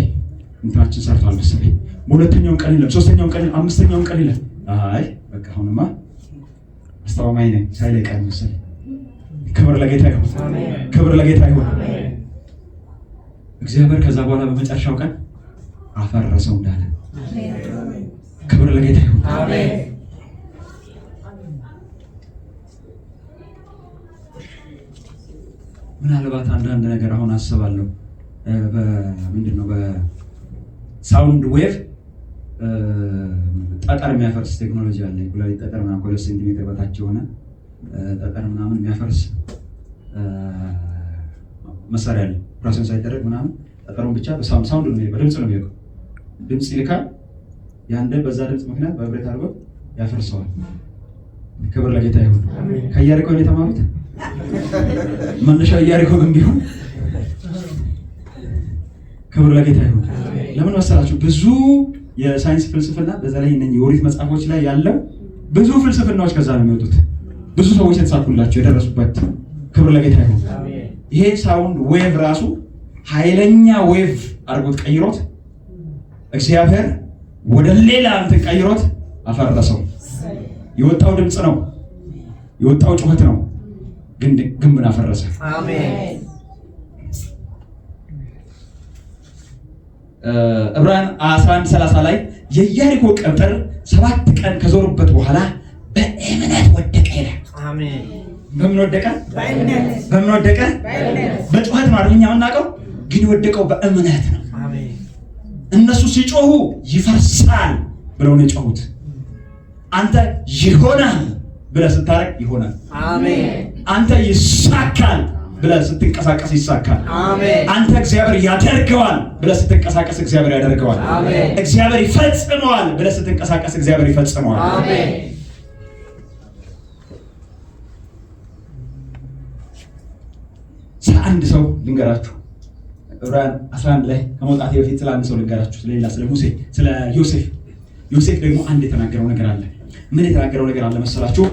እንትናችን ሰርቷል መሰለኝ። በሁለተኛው ቀን የለም፣ ሶስተኛው ቀን፣ አምስተኛው ቀን የለም። አይ በቃ አሁንማ አስተዋማኝ ነኝ ሳይል አይቀርም መሰለኝ። ክብር ለጌታ ይሁን፣ ክብር ለጌታ ይሁን። እግዚአብሔር ከዛ በኋላ በመጨረሻው ቀን አፈረሰው እንዳለ። ክብር ለጌታ ይሁን። አሜን። ምናልባት አንዳንድ ነገር አሁን አስባለሁ። ምንድነው በሳውንድ ዌቭ ጠጠር የሚያፈርስ ቴክኖሎጂ አለ። ኩላሊት ጠጠር ምናምን 2 ሴንቲሜትር በታች የሆነ ጠጠር ምናምን የሚያፈርስ መሳሪያ አለ። ኦፕሬሽን ሳይደረግ ምናምን ጠጠሩን ብቻ በሳውንድ ነው፣ በድምፅ ነው የሚወጣው። ድምፅ ይልካል። ያን በዛ ድምፅ ምክንያት በብሬት አድርጎ ያፈርሰዋል። ክብር ለጌታ ይሁን። ከኢያሪኮ ነው የተማሩት። መነሻው ኢያሪኮ ግን ቢሆን ክብር ለጌታ ይሁን። ለምን መሰላችሁ? ብዙ የሳይንስ ፍልስፍና በዛ ላይ እነኚህ የኦሪት መጽሐፎች ላይ ያለው ብዙ ፍልስፍናዎች ከዛ ነው የሚወጡት። ብዙ ሰዎች የተሳኩላቸው የደረሱበት። ክብር ለጌታ ይሁን። ይሄ ሳውንድ ዌቭ ራሱ ኃይለኛ ዌቭ አድርጎት ቀይሮት እግዚአብሔር ወደ ሌላ እንትን ቀይሮት አፈረሰው። የወጣው ድምፅ ነው፣ የወጣው ጩኸት ነው፣ ግን ግንብን አፈረሰ። አሜን። ዕብራውያን 11:30 ላይ የኢያሪኮ ቅጥር 7 ቀን ከዞሩበት በኋላ በእምነት ወደቀ ይላል። አሜን። በምን ወደቀ? በእምነት። በምን ወደቀ? በእምነት። በጩኸት ነው አይደል እኛ የምናውቀው፣ ግን የወደቀው በእምነት ነው። አሜን። እነሱ ሲጮሁ ይፈርሳል ብለው ነው የጮሁት። አንተ ይሆናል ብለህ ስታረቅ ይሆናል። አሜን። አንተ ይሳካል ብለህ ስትንቀሳቀስ ይሳካል። አሜን። አንተ እግዚአብሔር ያደርገዋል ብለህ ስትንቀሳቀስ እግዚአብሔር ያደርገዋል። አሜን። እግዚአብሔር ይፈጽመዋል ብለህ ስትንቀሳቀስ እግዚአብሔር ይፈጽመዋል። አሜን። ስለ አንድ ሰው ልንገራችሁ። ዕብራውያን 11 ላይ ከመውጣቴ በፊት ስለ አንድ ሰው ልንገራችሁ። ስለሌላ ስለ ሙሴ፣ ስለ ዮሴፍ። ዮሴፍ ደግሞ አንድ የተናገረው ነገር አለ። ምን የተናገረው ነገር አለ መሰላችሁ?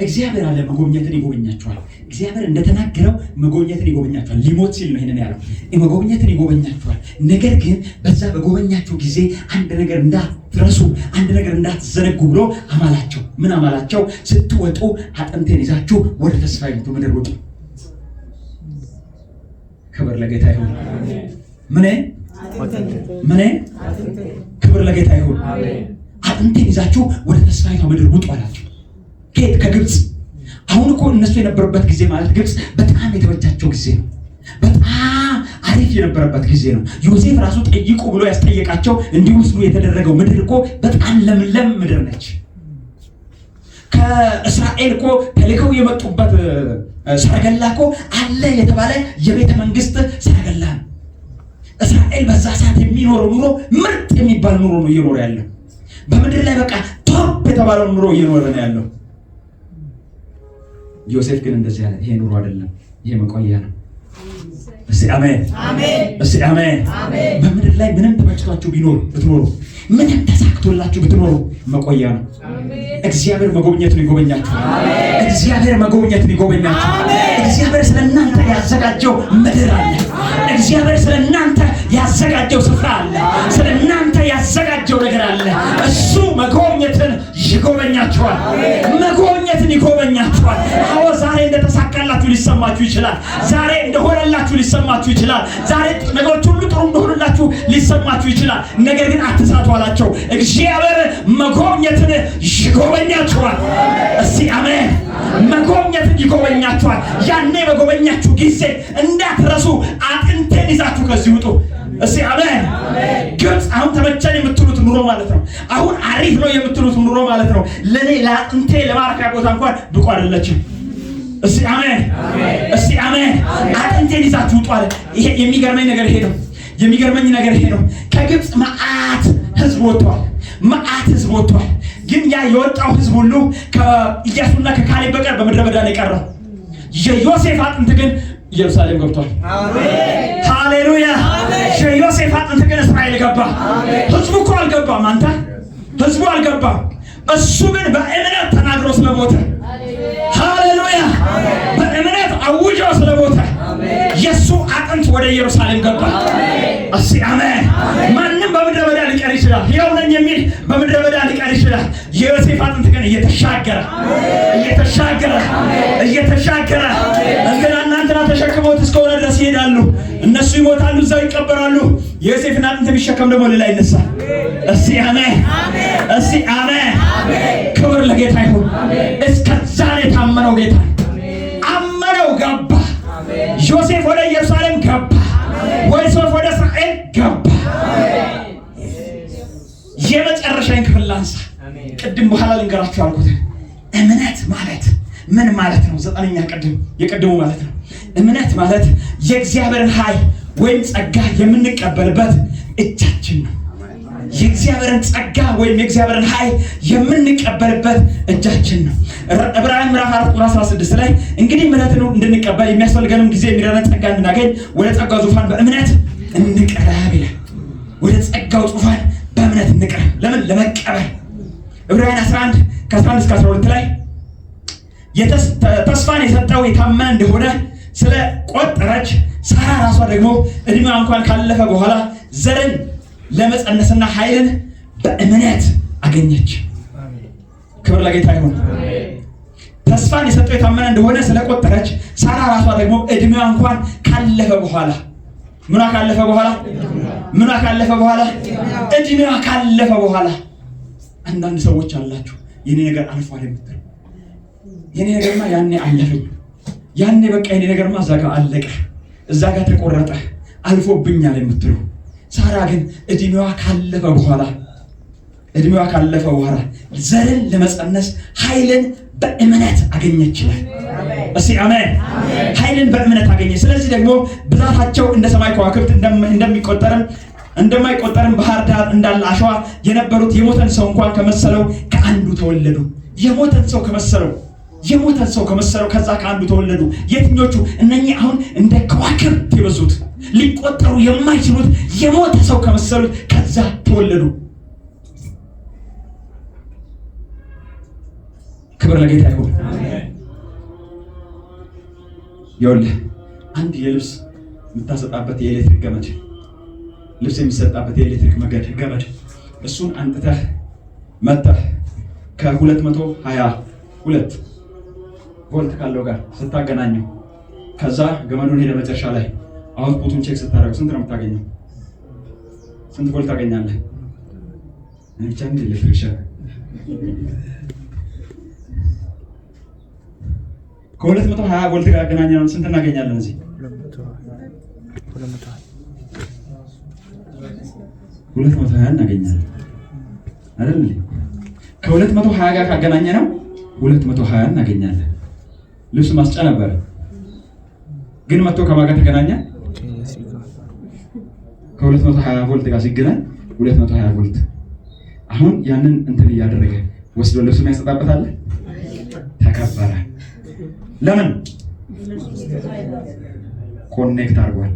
እግዚአብሔር አለ መጎብኘትን ይጎበኛችኋል። እግዚአብሔር እንደተናገረው መጎብኘትን ይጎበኛችኋል። ሊሞት ሲል ነው ይሄንን ያለው። መጎብኘትን ይጎበኛችኋል። ነገር ግን በዛ በጎበኛችሁ ጊዜ አንድ ነገር እንዳትረሱ፣ አንድ ነገር እንዳትዘነጉ ብሎ አማላቸው። ምን አማላቸው? ስትወጡ አጥንቴን ይዛችሁ ወደ ተስፋይቱ ምድር ውጡ። ክብር ለጌታ ይሁን። ምን ክብር ለጌታ ይሁን። አጥንቴን ይዛችሁ ወደ ተስፋይቱ ምድር ውጡ አላቸው። ከየት? ከግብፅ። አሁን እኮ እነሱ የነበሩበት ጊዜ ማለት ግብፅ በጣም የተመቻቸው ጊዜ ነው። በጣም አሪፍ የነበረበት ጊዜ ነው። ዮሴፍ ራሱ ጠይቁ ብሎ ያስጠየቃቸው እንዲወስዱ የተደረገው ምድር እኮ በጣም ለምለም ምድር ነች። ከእስራኤል እኮ ተልከው የመጡበት ሰረገላ እኮ አለ የተባለ የቤተ መንግስት ሰረገላ ነው። እስራኤል በዛ ሰዓት የሚኖረው ኑሮ ምርጥ የሚባል ኑሮ ነው እየኖረ ያለው። በምድር ላይ በቃ ቶፕ የተባለው ኑሮ እየኖረ ነው ያለው። ዮሴፍ ግን እንደዚህ ያለ ይሄ ኑሮ አይደለም፣ ይሄ መቆያ ነው። እስቲ አሜን አሜን፣ እስቲ አሜን አሜን። በምድር ላይ ምንም ተመችቷችሁ ብትኖሩ፣ ምንም ተሳክቶላችሁ ብትኖሩ መቆያ ነው። እግዚአብሔር መጎብኘቱን ይጎበኛችኋል። እግዚአብሔር መጎብኘቱን ይጎበኛችኋል። እግዚአብሔር ስለእናንተ ያዘጋጀው ምድር አለ። እግዚአብሔር ስለእናንተ ያዘጋጀው ስፍራ አለ። ስለእናንተ ያዘጋጀው ነገር አለ። እሱ መጎብኘትን ይጎበኛችኋል። መጎብኘትን ይጎበኛችኋል። አዎ ዛሬ እንደተሳካላችሁ ሊሰማችሁ ይችላል። ዛሬ እንደሆነላችሁ ሊሰማችሁ ይችላል። ዛሬ ነገሮች ሁሉ ጥሩ እንደሆኑላችሁ ሊሰማችሁ ይችላል። ነገር ግን አትሳቱ አላቸው። እግዚአብሔር መጎብኘትን ይጎበኛችኋል። እስቲ አሜን። መጎብኘትን ይጎበኛችኋል። ያኔ በጎበኛችሁ ጊዜ እንዳትረሱ አጥንቴን ይዛችሁ ከዚህ ውጡ። እስቲ አሜን። ግብፅ አሁን ተመቸን የምትሉት ኑሮ ማለት ነው። አሁን አሪፍ ነው የምትሉት ኑሮ ማለት ነው። ለኔ ለአጥንቴ ለማረፊያ ቦታ እንኳን ብቁ አይደለችም። እስቲ አሜን፣ እስቲ አሜን። አጥንቴን ይዛችሁ ውጡ አለ። ይሄ የሚገርመኝ ነገር ይሄ ነው። የሚገርመኝ ነገር ይሄ ነው። ከግብፅ መዓት ህዝብ ወጥቷል። መዓት ህዝብ ወጥቷል። ግን ያ የወጣው ህዝብ ሁሉ ከኢያሱና ከካሌብ በቀር በምድረ በዳ ነው የቀረው። የዮሴፍ አጥንት ግን ኢየሩሳሌም ገብቷል። አሜን፣ ሃሌሉያ። የዮሴፍ አጥንት ግን እስራኤል ገባ። ህዝቡ እኮ አልገባም። አንተ ህዝቡ አልገባም። እሱ ግን በእምነት ተናግሮ ስለሞተ፣ ሃሌሉያ፣ በእምነት አውጆ ስለሞተ የሱ አጥንት ወደ ኢየሩሳሌም ገባ። እስቲ አሜን። ማንም በምድረ በዳ ሊቀር ይችላል። ሕያው ነኝ የሚል በምድረ በዳ ሊቀር ይችላል። የዮሴፍ አጥንት ግን እየተሻገረ እንትና እናንተና ተሸክመውት እስከሆነ ድረስ ይሄዳሉ። እነሱ ይሞታሉ፣ እዛው ይቀበራሉ። የዮሴፍን አጥንት የሚሸከም ደግሞ ሌላ ይነሳል። እስቲ አሜን፣ እስቲ አሜን። ክብር ለጌታ ይሁን። እስከዛ የታመነው ጌታ አመነው፣ ገባ። ዮሴፍ ወደ ኢየሩሳሌም ገባ። ዮሴፍ ወደ እስራኤል ገባ። የመጨረሻን ክፍል ላንሳ። ቅድም በኋላ ልንገራችሁ አልኩት። እምነት ማለት ምን ማለት ነው? ዘጠነኛ የቅድሙ ማለት ነው። እምነት ማለት የእግዚአብሔርን ኃይል ወይም ጸጋ የምንቀበልበት እጃችን ነው። የእግዚአብሔርን ጸጋ ወይም የእግዚአብሔርን ኃይል የምንቀበልበት እጃችን ነው። ዕብራውያን ምዕራፍ 4 ቁጥር 16 ላይ እንግዲህ ምሕረትን እንድንቀበል የሚያስፈልገንም ጊዜ የሚረዳን ጸጋ እንድናገኝ ወደ ጸጋው ዙፋን በእምነት እንቅረብ ይላል። ወደ ጸጋው ዙፋን በእምነት እንቅረብ። ለምን? ለመቀበል። ዕብራውያን 11 ከ11 እስከ 12 ላይ ተስፋን የሰጠው የታመነ እንደሆነ ስለ ቆጠረች ሳራ ራሷ ደግሞ እድሜዋ እንኳን ካለፈ በኋላ ዘርን ለመጸነስና ኃይልን በእምነት አገኘች። ክብር ለጌታ ይሁን። ተስፋን የሰጠው የታመነ እንደሆነ ስለቆጠረች ሳራ ራሷ ደግሞ እድሜዋ እንኳን ካለፈ በኋላ ምኗ ካለፈ በኋላ እድሜዋ ካለፈ በኋላ። አንዳንድ ሰዎች አላችሁ የኔ ነገር አልፏል የምትሉ፣ የኔ ነገርማ ያኔ አለፈኝ፣ ያኔ በቃ የኔ ነገርማ እዛ ጋር አለቀ፣ እዛ ጋር ተቆረጠ፣ አልፎብኛል የምትሉ። ሳራ ግን እድሜዋ ካለፈ በኋላ ዘርን ለመጸነስ ኃይልን በእምነት አገኘች ይላል። እስቲ አሜን። ኃይልን በእምነት አገኘች። ስለዚህ ደግሞ ብዛታቸው እንደ ሰማይ ከዋክብት እንደማይቆጠርም ባህር ዳር እንዳለ አሸዋ የነበሩት የሞተን ሰው እንኳን ከመሰለው ከአንዱ ተወለዱ። የሞተን ሰው ከመሰለው ከዛ ከአንዱ ተወለዱ። የትኞቹ? እነኚህ አሁን እንደ ከዋክብት የበዙት ሊቆጠሩ የማይችሉት የሞተ ሰው ከመሰሉት ከዛ ተወለዱ። ክብር ለጌታ ይሁን። ይኸውልህ አንድ የልብስ የምታሰጣበት የኤሌክትሪክ ገመድ፣ ልብስ የሚሰጣበት የኤሌክትሪክ ገመድ፣ እሱን አንጥተህ መተህ ከ222 ቮልት ካለው ጋር ስታገናኘው ከዛ ገመዱን ሄደ መጨረሻ ላይ አውትፑቱን ቼክ ስታደርገው ስንት ነው የምታገኘው? ስንት ቮልት ታገኛለህ? ብቻ ምን ኤሌክትሪክ ከ220 ቮልት ጋር አገናኘነው ስንት እናገኛለን? እዚህ 220 እናገኛለን አይደል? ከ220 ጋር ካገናኘነው 220 እናገኛለን። ልብስ ማስጫ ነበረ፣ ግን መጥቶ ከማን ጋር ተገናኘ? ከ220 ቮልት ጋር ሲገናኝ 220 ቮልት። አሁን ያንን እንትን እያደረገ ወስዶ ልብስ የሚያስጣበታል፣ ተከበረ። ለምን? ኮኔክት አድርጓል።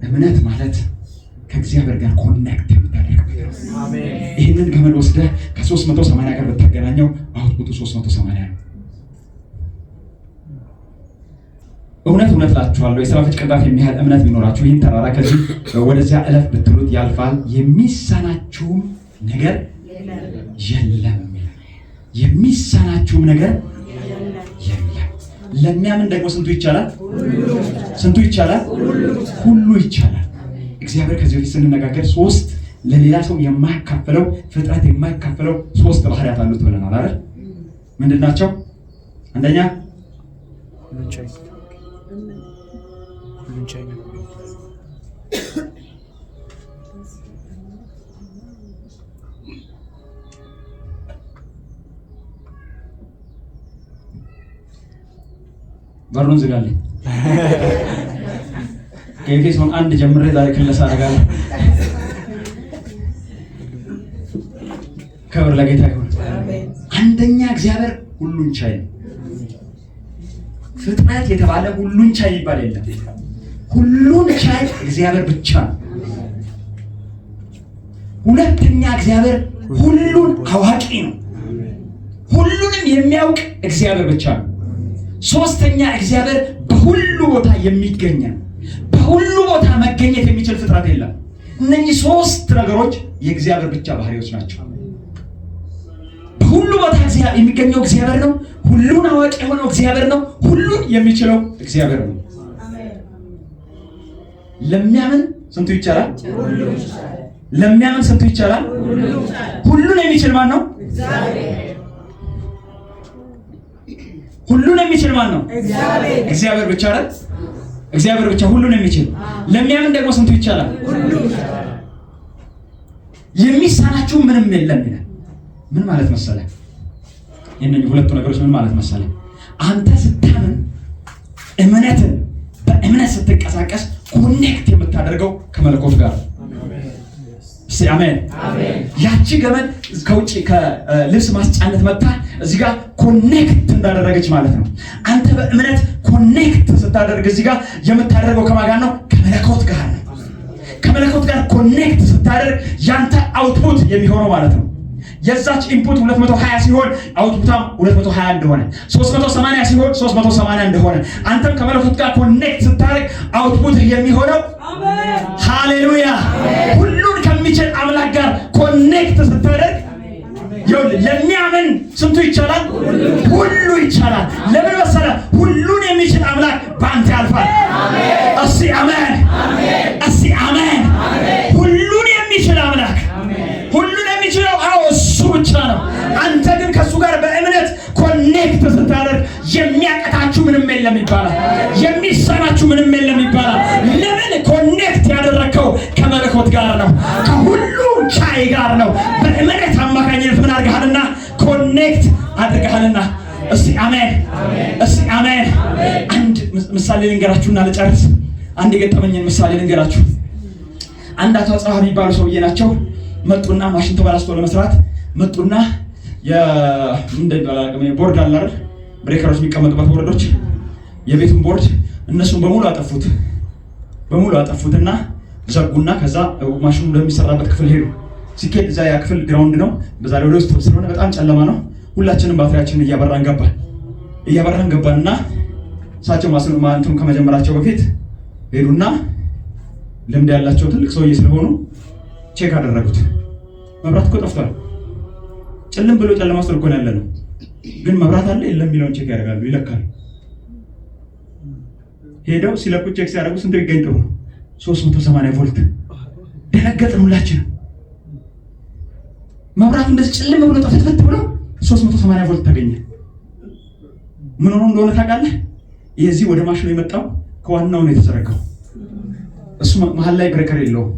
እምነት ማለት ከእግዚአብሔር ጋር ኮኔክት የምታደርገው ይህንን ገመድ ወስደህ ከ380 ጋር ብታገናኘው አውትፑቱ 380 ነው። እውነት እላችኋለሁ የሰናፍጭ ቅንጣት የሚያህል እምነት ቢኖራችሁ ይህን ተራራ ከዚህ ወደዚያ እለፍ ብትሉት ያልፋል፣ የሚሳናችሁም ነገር የለም። የሚሳናችሁም ነገር የለም። ለሚያምን ደግሞ ስንቱ ይቻላል? ስንቱ ይቻላል? ሁሉ ይቻላል። እግዚአብሔር ከዚህ በፊት ስንነጋገር ሶስት ለሌላ ሰው የማያካፍለው ፍጥረት የማያካፍለው ሶስት ባህሪያት አሉት ብለናል አይደል? ምንድን ናቸው? አንደኛ በሩን ዝጋልኝ። ከኤፌሶን 1 ጀምሬ ዛሬ ክለሳ አደርጋለሁ። ክብር ለጌታ ይሁን። አንደኛ እግዚአብሔር ሁሉን ቻይ ነው። ፍጥረት የተባለ ሁሉን ቻይ ይባል የለም። ሁሉን ቻይ እግዚአብሔር ብቻ ነው። ሁለተኛ እግዚአብሔር ሁሉን አዋቂ ነው። ሁሉንም የሚያውቅ እግዚአብሔር ብቻ ነው። ሶስተኛ እግዚአብሔር በሁሉ ቦታ የሚገኝ ነው። በሁሉ ቦታ መገኘት የሚችል ፍጥረት የለም። እነኚህ ሶስት ነገሮች የእግዚአብሔር ብቻ ባህሪዎች ናቸው። በሁሉ ቦታ የሚገኘው እግዚአብሔር ነው። ሁሉን አዋቂ የሆነው እግዚአብሔር ነው። ሁሉን የሚችለው እግዚአብሔር ነው። ለሚያምን ስንቱ ይቻላል? ለሚያምን ስንቱ ይቻላል? ሁሉን የሚችል ማን ነው? ሁሉን የሚችል ማን ነው? እግዚአብሔር ብቻ አይደል? እግዚአብሔር ብቻ ሁሉን የሚችል። ለሚያምን ደግሞ ስንቱ ይቻላል? የሚሳናችሁ ምንም የለም ይላል። ምን ማለት መሰለህ? የእነኚህ ሁለቱ ነገሮች ምን ማለት መሰለህ? አንተ ስታምን እምነትን በእምነት ስትንቀሳቀስ ኮኔክት የምታደርገው ከመለኮት ጋር ነው። አሜን። ያቺ ገመድ ከውጭ ከልብስ ማስጫነት መጣ እዚህ ጋር ኮኔክት እንዳደረገች ማለት ነው። አንተ በእምነት ኮኔክት ስታደርግ እዚህ ጋር የምታደርገው ከማን ጋር ነው? ከመለኮት ጋር ነው። ከመለኮት ጋር ኮኔክት ስታደርግ ያንተ አውትፑት የሚሆነው ማለት ነው። የዛች ኢንፑት 220 ሲሆን አውትፑታም 220 እንደሆነ፣ 380 ሲሆን 380 እንደሆነ አንተም ከመለኮት ጋር ኮኔክት ስታደርግ አውትፑት የሚሆነው ሃሌሉያ ሁሉን ከሚችል አምላክ ጋር ኮኔክት ስታደርግ ለሚያምን ስንቱ ይቻላል? ሁሉ ይቻላል። ለምን መሰለህ? ሁሉን የሚችል አምላክ በአንተ ያልፋል። እስቲ አሜን፣ እስቲ አሜን። ሁሉን የሚችል አምላክ ሁሉን የሚችለው እሱ ብቻ ነው። አንተ ግን ከእሱ ጋር በእምነት ኮኔክት ስታደርግ የሚያቀታችሁ ምንም የለም ይባላል። የሚሰራችሁ ምንም የለም ይባላል። ለምን? ኮኔክት ያደረግከው ከመለኮት ጋር ነው፣ ከሁሉ ቻይ ጋር ነው። በእምነት አማካኝነት ምን አድርገሃልና? ኮኔክት አድርገሃልና። እስቲ አሜን፣ እስቲ አሜን። አንድ ምሳሌ ልንገራችሁና ልጨርስ። አንድ የገጠመኝን ምሳሌ ልንገራችሁ። አንድ አቶ አጽባህ የሚባሉ ሰውዬ ናቸው። መጡና ማሽን ተበላሽቶ ለመስራት መጡና ቦርድ አለ አይደል? ብሬከሮች የሚቀመጡበት ቦርዶች፣ የቤቱን ቦርድ እነሱን በሙሉ አጠፉትና ዘጉና ከዛ ማሽኑ እንደሚሰራበት ክፍል ሄዱ። ሲኬድ እዛ ያ ክፍል ግራውንድ ነው። በዛ ላይ ወደ ውስጥ ስለሆነ በጣም ጨለማ ነው። ሁላችንም ባትሪያችንን እያበራን ገባንና እሳቸው ማሽኑን ከመጀመራቸው በፊት ሄዱና ልምድ ያላቸው ትልቅ ሰውዬ ስለሆኑ ቼክ አደረጉት። መብራት እኮ ጠፍቷል። ጨለም ብሎ ጨለማ ውስጥ እኮ ነው ያለነው፣ ግን መብራት አለ የለም የሚለውን ቼክ ያደርጋሉ፣ ይለካሉ። ሄደው ሲለኩ ቼክ ሲያደርጉ ስንት ይገኝ? ጥሩ 380 ቮልት። ደነገጥን ሁላችንም። መብራቱ እንደዚህ ጨለም ብሎ ጠፍት ብሎ 380 ቮልት ተገኘ። ምን ሆኖ እንደሆነ ታውቃለህ? የዚህ ወደ ማሽኑ የመጣው ከዋናው ነው የተዘረጋው። እሱ መሀል ላይ ብሬከር የለውም።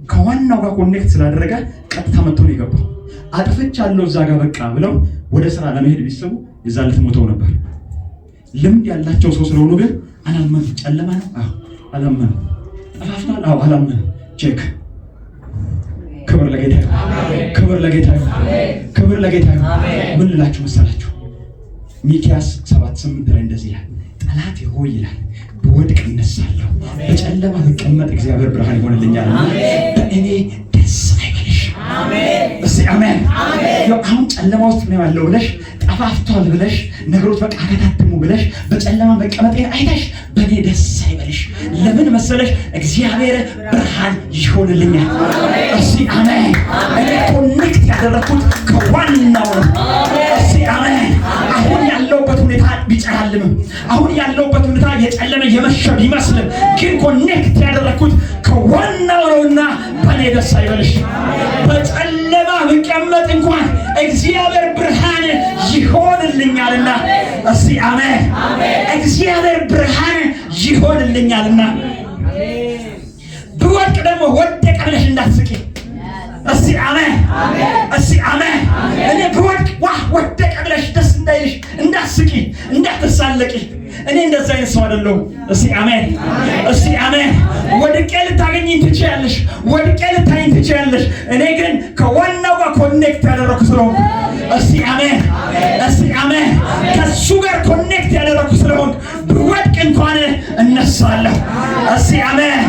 ከዋናው ጋር ኮኔክት ስላደረገ ቀጥታ መጥቶ ነው የገባው። አጥፍቻለሁ እዛ ጋር በቃ ብለው ወደ ስራ ለመሄድ ቢሰቡ የዛን ዕለት ሞተው ነበር። ልምድ ያላቸው ሰው ስለሆኑ ግን አላመኑ። ጨለማ ነው? አዎ አላመኑ። ጠፋፍቷል? አዎ አላመኑ። ቼክ። ክብር ለጌታ ይሁን። ክብር ለጌታ ይሁን። ክብር ለጌታ ይሁን። ምን ልላችሁ መሰላችሁ? ሚክያስ 7:8 ላይ እንደዚህ ይላል፣ ጠላቴ ሆይ ይላል በወድቅ እነሳለሁ፣ በጨለማ ብቀመጥ እግዚአብሔር ብርሃን ይሆንልኛል። በእኔ ደስ አይበልሽ። እስቲ አሜን። አሁን ጨለማ ውስጥ ነው ያለው ብለሽ ጠፋፍቷል ብለሽ ነገሮች በቃ አከታተሙ ብለሽ በጨለማ መቀመጥ አይተሽ በእኔ ደስ አይበልሽ። ለምን መሰለሽ? እግዚአብሔር ብርሃን ይሆንልኛል። እስቲ አሜን። እኔ ኮኔክት ያደረኩት ከዋናው ነው። እስቲ አሜን። አሁን ያለውበት ሁኔታ ቢጨልምም፣ አሁን ያለውበት ሁኔታ የጨለመ የመሸ ቢመስልም ግን ኮኔክት ያደረኩት ከዋናው ነውና በእኔ ደስ አይበልሽ። በጨለማ ብቀመጥ እንኳን እግዚአብሔር ብርሃን ይሆንልኛልና። እስቲ አሜን። እግዚአብሔር ብርሃን ይሆንልኛልና። ብወድቅ ደግሞ ወደቀ ብለሽ እንዳትስቂ። እስቲ አሜን። እስቲ አሜን። እኔ ብወድቅ ወደቀ ብለሽ ደስ እንዳይልሽ እንዳትስቂ፣ እንዳትሳለቂ። እኔ እንደዛ አይነት ሰው አይደለሁም። እስቲ አሜን። እስቲ አሜን። ወድቄ ልታገኝኝ ትችያለሽ፣ ወድቄ ልታይኝ ትችያለሽ። እኔ ግን ከዋናው ጋር ኮኔክት ያደረኩ ስለሆንኩ እስቲ አሜን። እስቲ አሜን። ከሱ ጋር ኮኔክት ያደረኩ ስለሆንኩ ብወድቅ እንኳን እነሳለሁ። እስቲ አሜን።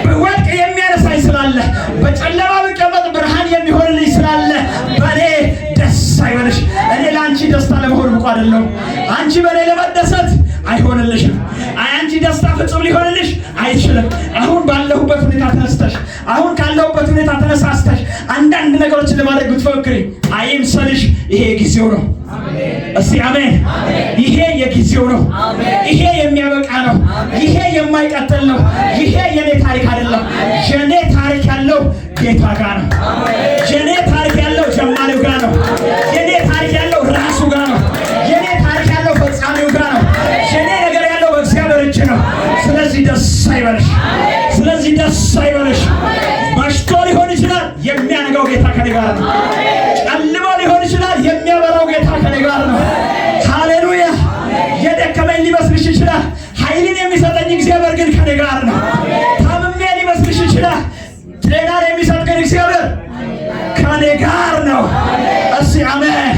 ብወድቅ የሚያነሳኝ ስላለ፣ በጨለማ ብቀመጥ ብርሃን የሚሆንልኝ ስላለ በእኔ ደስ አይበልሽ። እኔ ለአንቺ ደስታ ለመሆን ብቁ አይደለሁም። አንቺ በእኔ ለመደሰት አይሆንልሽም። አንቺ ደስታ ፍጹም ሊሆንልሽ አይችልም። አሁን ባለሁበት ሁኔታ ተነስተሽ፣ አሁን ካለሁበት ሁኔታ ተነሳስተሽ አንዳንድ ነገሮችን ለማድረግ ብትፎክሪ አይምሰልሽ። ይሄ የጊዜው ነው። እስቲ አሜን። ይሄ የጊዜው ነው። ይሄ የሚያበቃ ነው። ይሄ የማይቀጥል ነው። ይሄ የኔ ታሪክ አይደለም። የኔ ታሪክ ያለው ጌታ ጋር ነው። የኔ ታሪክ ያለው ጀማሪው ጋር ነው። የኔ ታሪክ ያለው ራሱ ጋር ነው። የኔ ታሪክ ያለው ፈጻሚው ጋር ነው። የኔ ነገር ያለው በእግዚአብሔር እጅ ነው። ስለዚህ ደስ አይበልሽ። ስለዚህ ደስ አይበልሽ። መሽቶ ሊሆን ይችላል፣ የሚያነጋው ጌታ ከኔ ጋር ነው። ጨልሞ ሊሆን ይችላል፣ የሚያበራው ጌታ ከኔ ጋር ነው። ሃሌሉያ። የደከመኝ ሊመስልሽ ይችላል፣ ኃይልን የሚሰጠኝ እግዚአብሔር ግን ከኔ ጋር ነው። ታምሜ ሊመስልሽ ይችላል፣ ጤናን የሚሰጥ ግን እግዚአብሔር ከኔ ጋር ነው። እስቲ አሜን።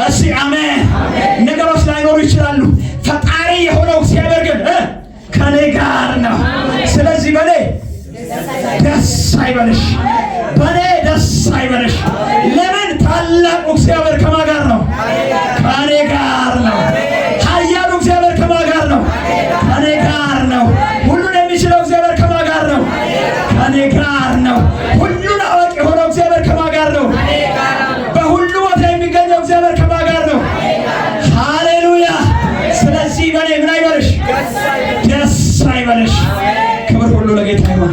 እስቲ አሜን። ነገሮች ላይኖሩ ይችላሉ፣ ፈጣሪ የሆነው እግዚአብሔር ግን ከኔ ጋር ነው። ስለዚህ በኔ ደስ አይበልሽ። በኔ ደስ አይበልሽ። ለምን? ታላቁ እግዚአብሔር ከማን ጋር ነው? ከኔ ጋር ነው። ኃያሉ እግዚአብሔር ከማን ጋር ነው? ከኔ ጋር ነው። ሁሉን የሚችለው እግዚአብሔር ከማን ጋር ነው? ከኔ ጋር ነው። ሁሉን አዋቂ የሆነው እግዚአብሔር ከማን ጋር ነው? በሁሉ ቦታ የሚገኘው እግዚአብሔር ከማን ጋር ነው? ሃሌሉያ። ስለዚህ በኔ ምን አይበልሽ? ደስ አይበልሽ። ክብር ሁሉ ለጌታ ይሁን።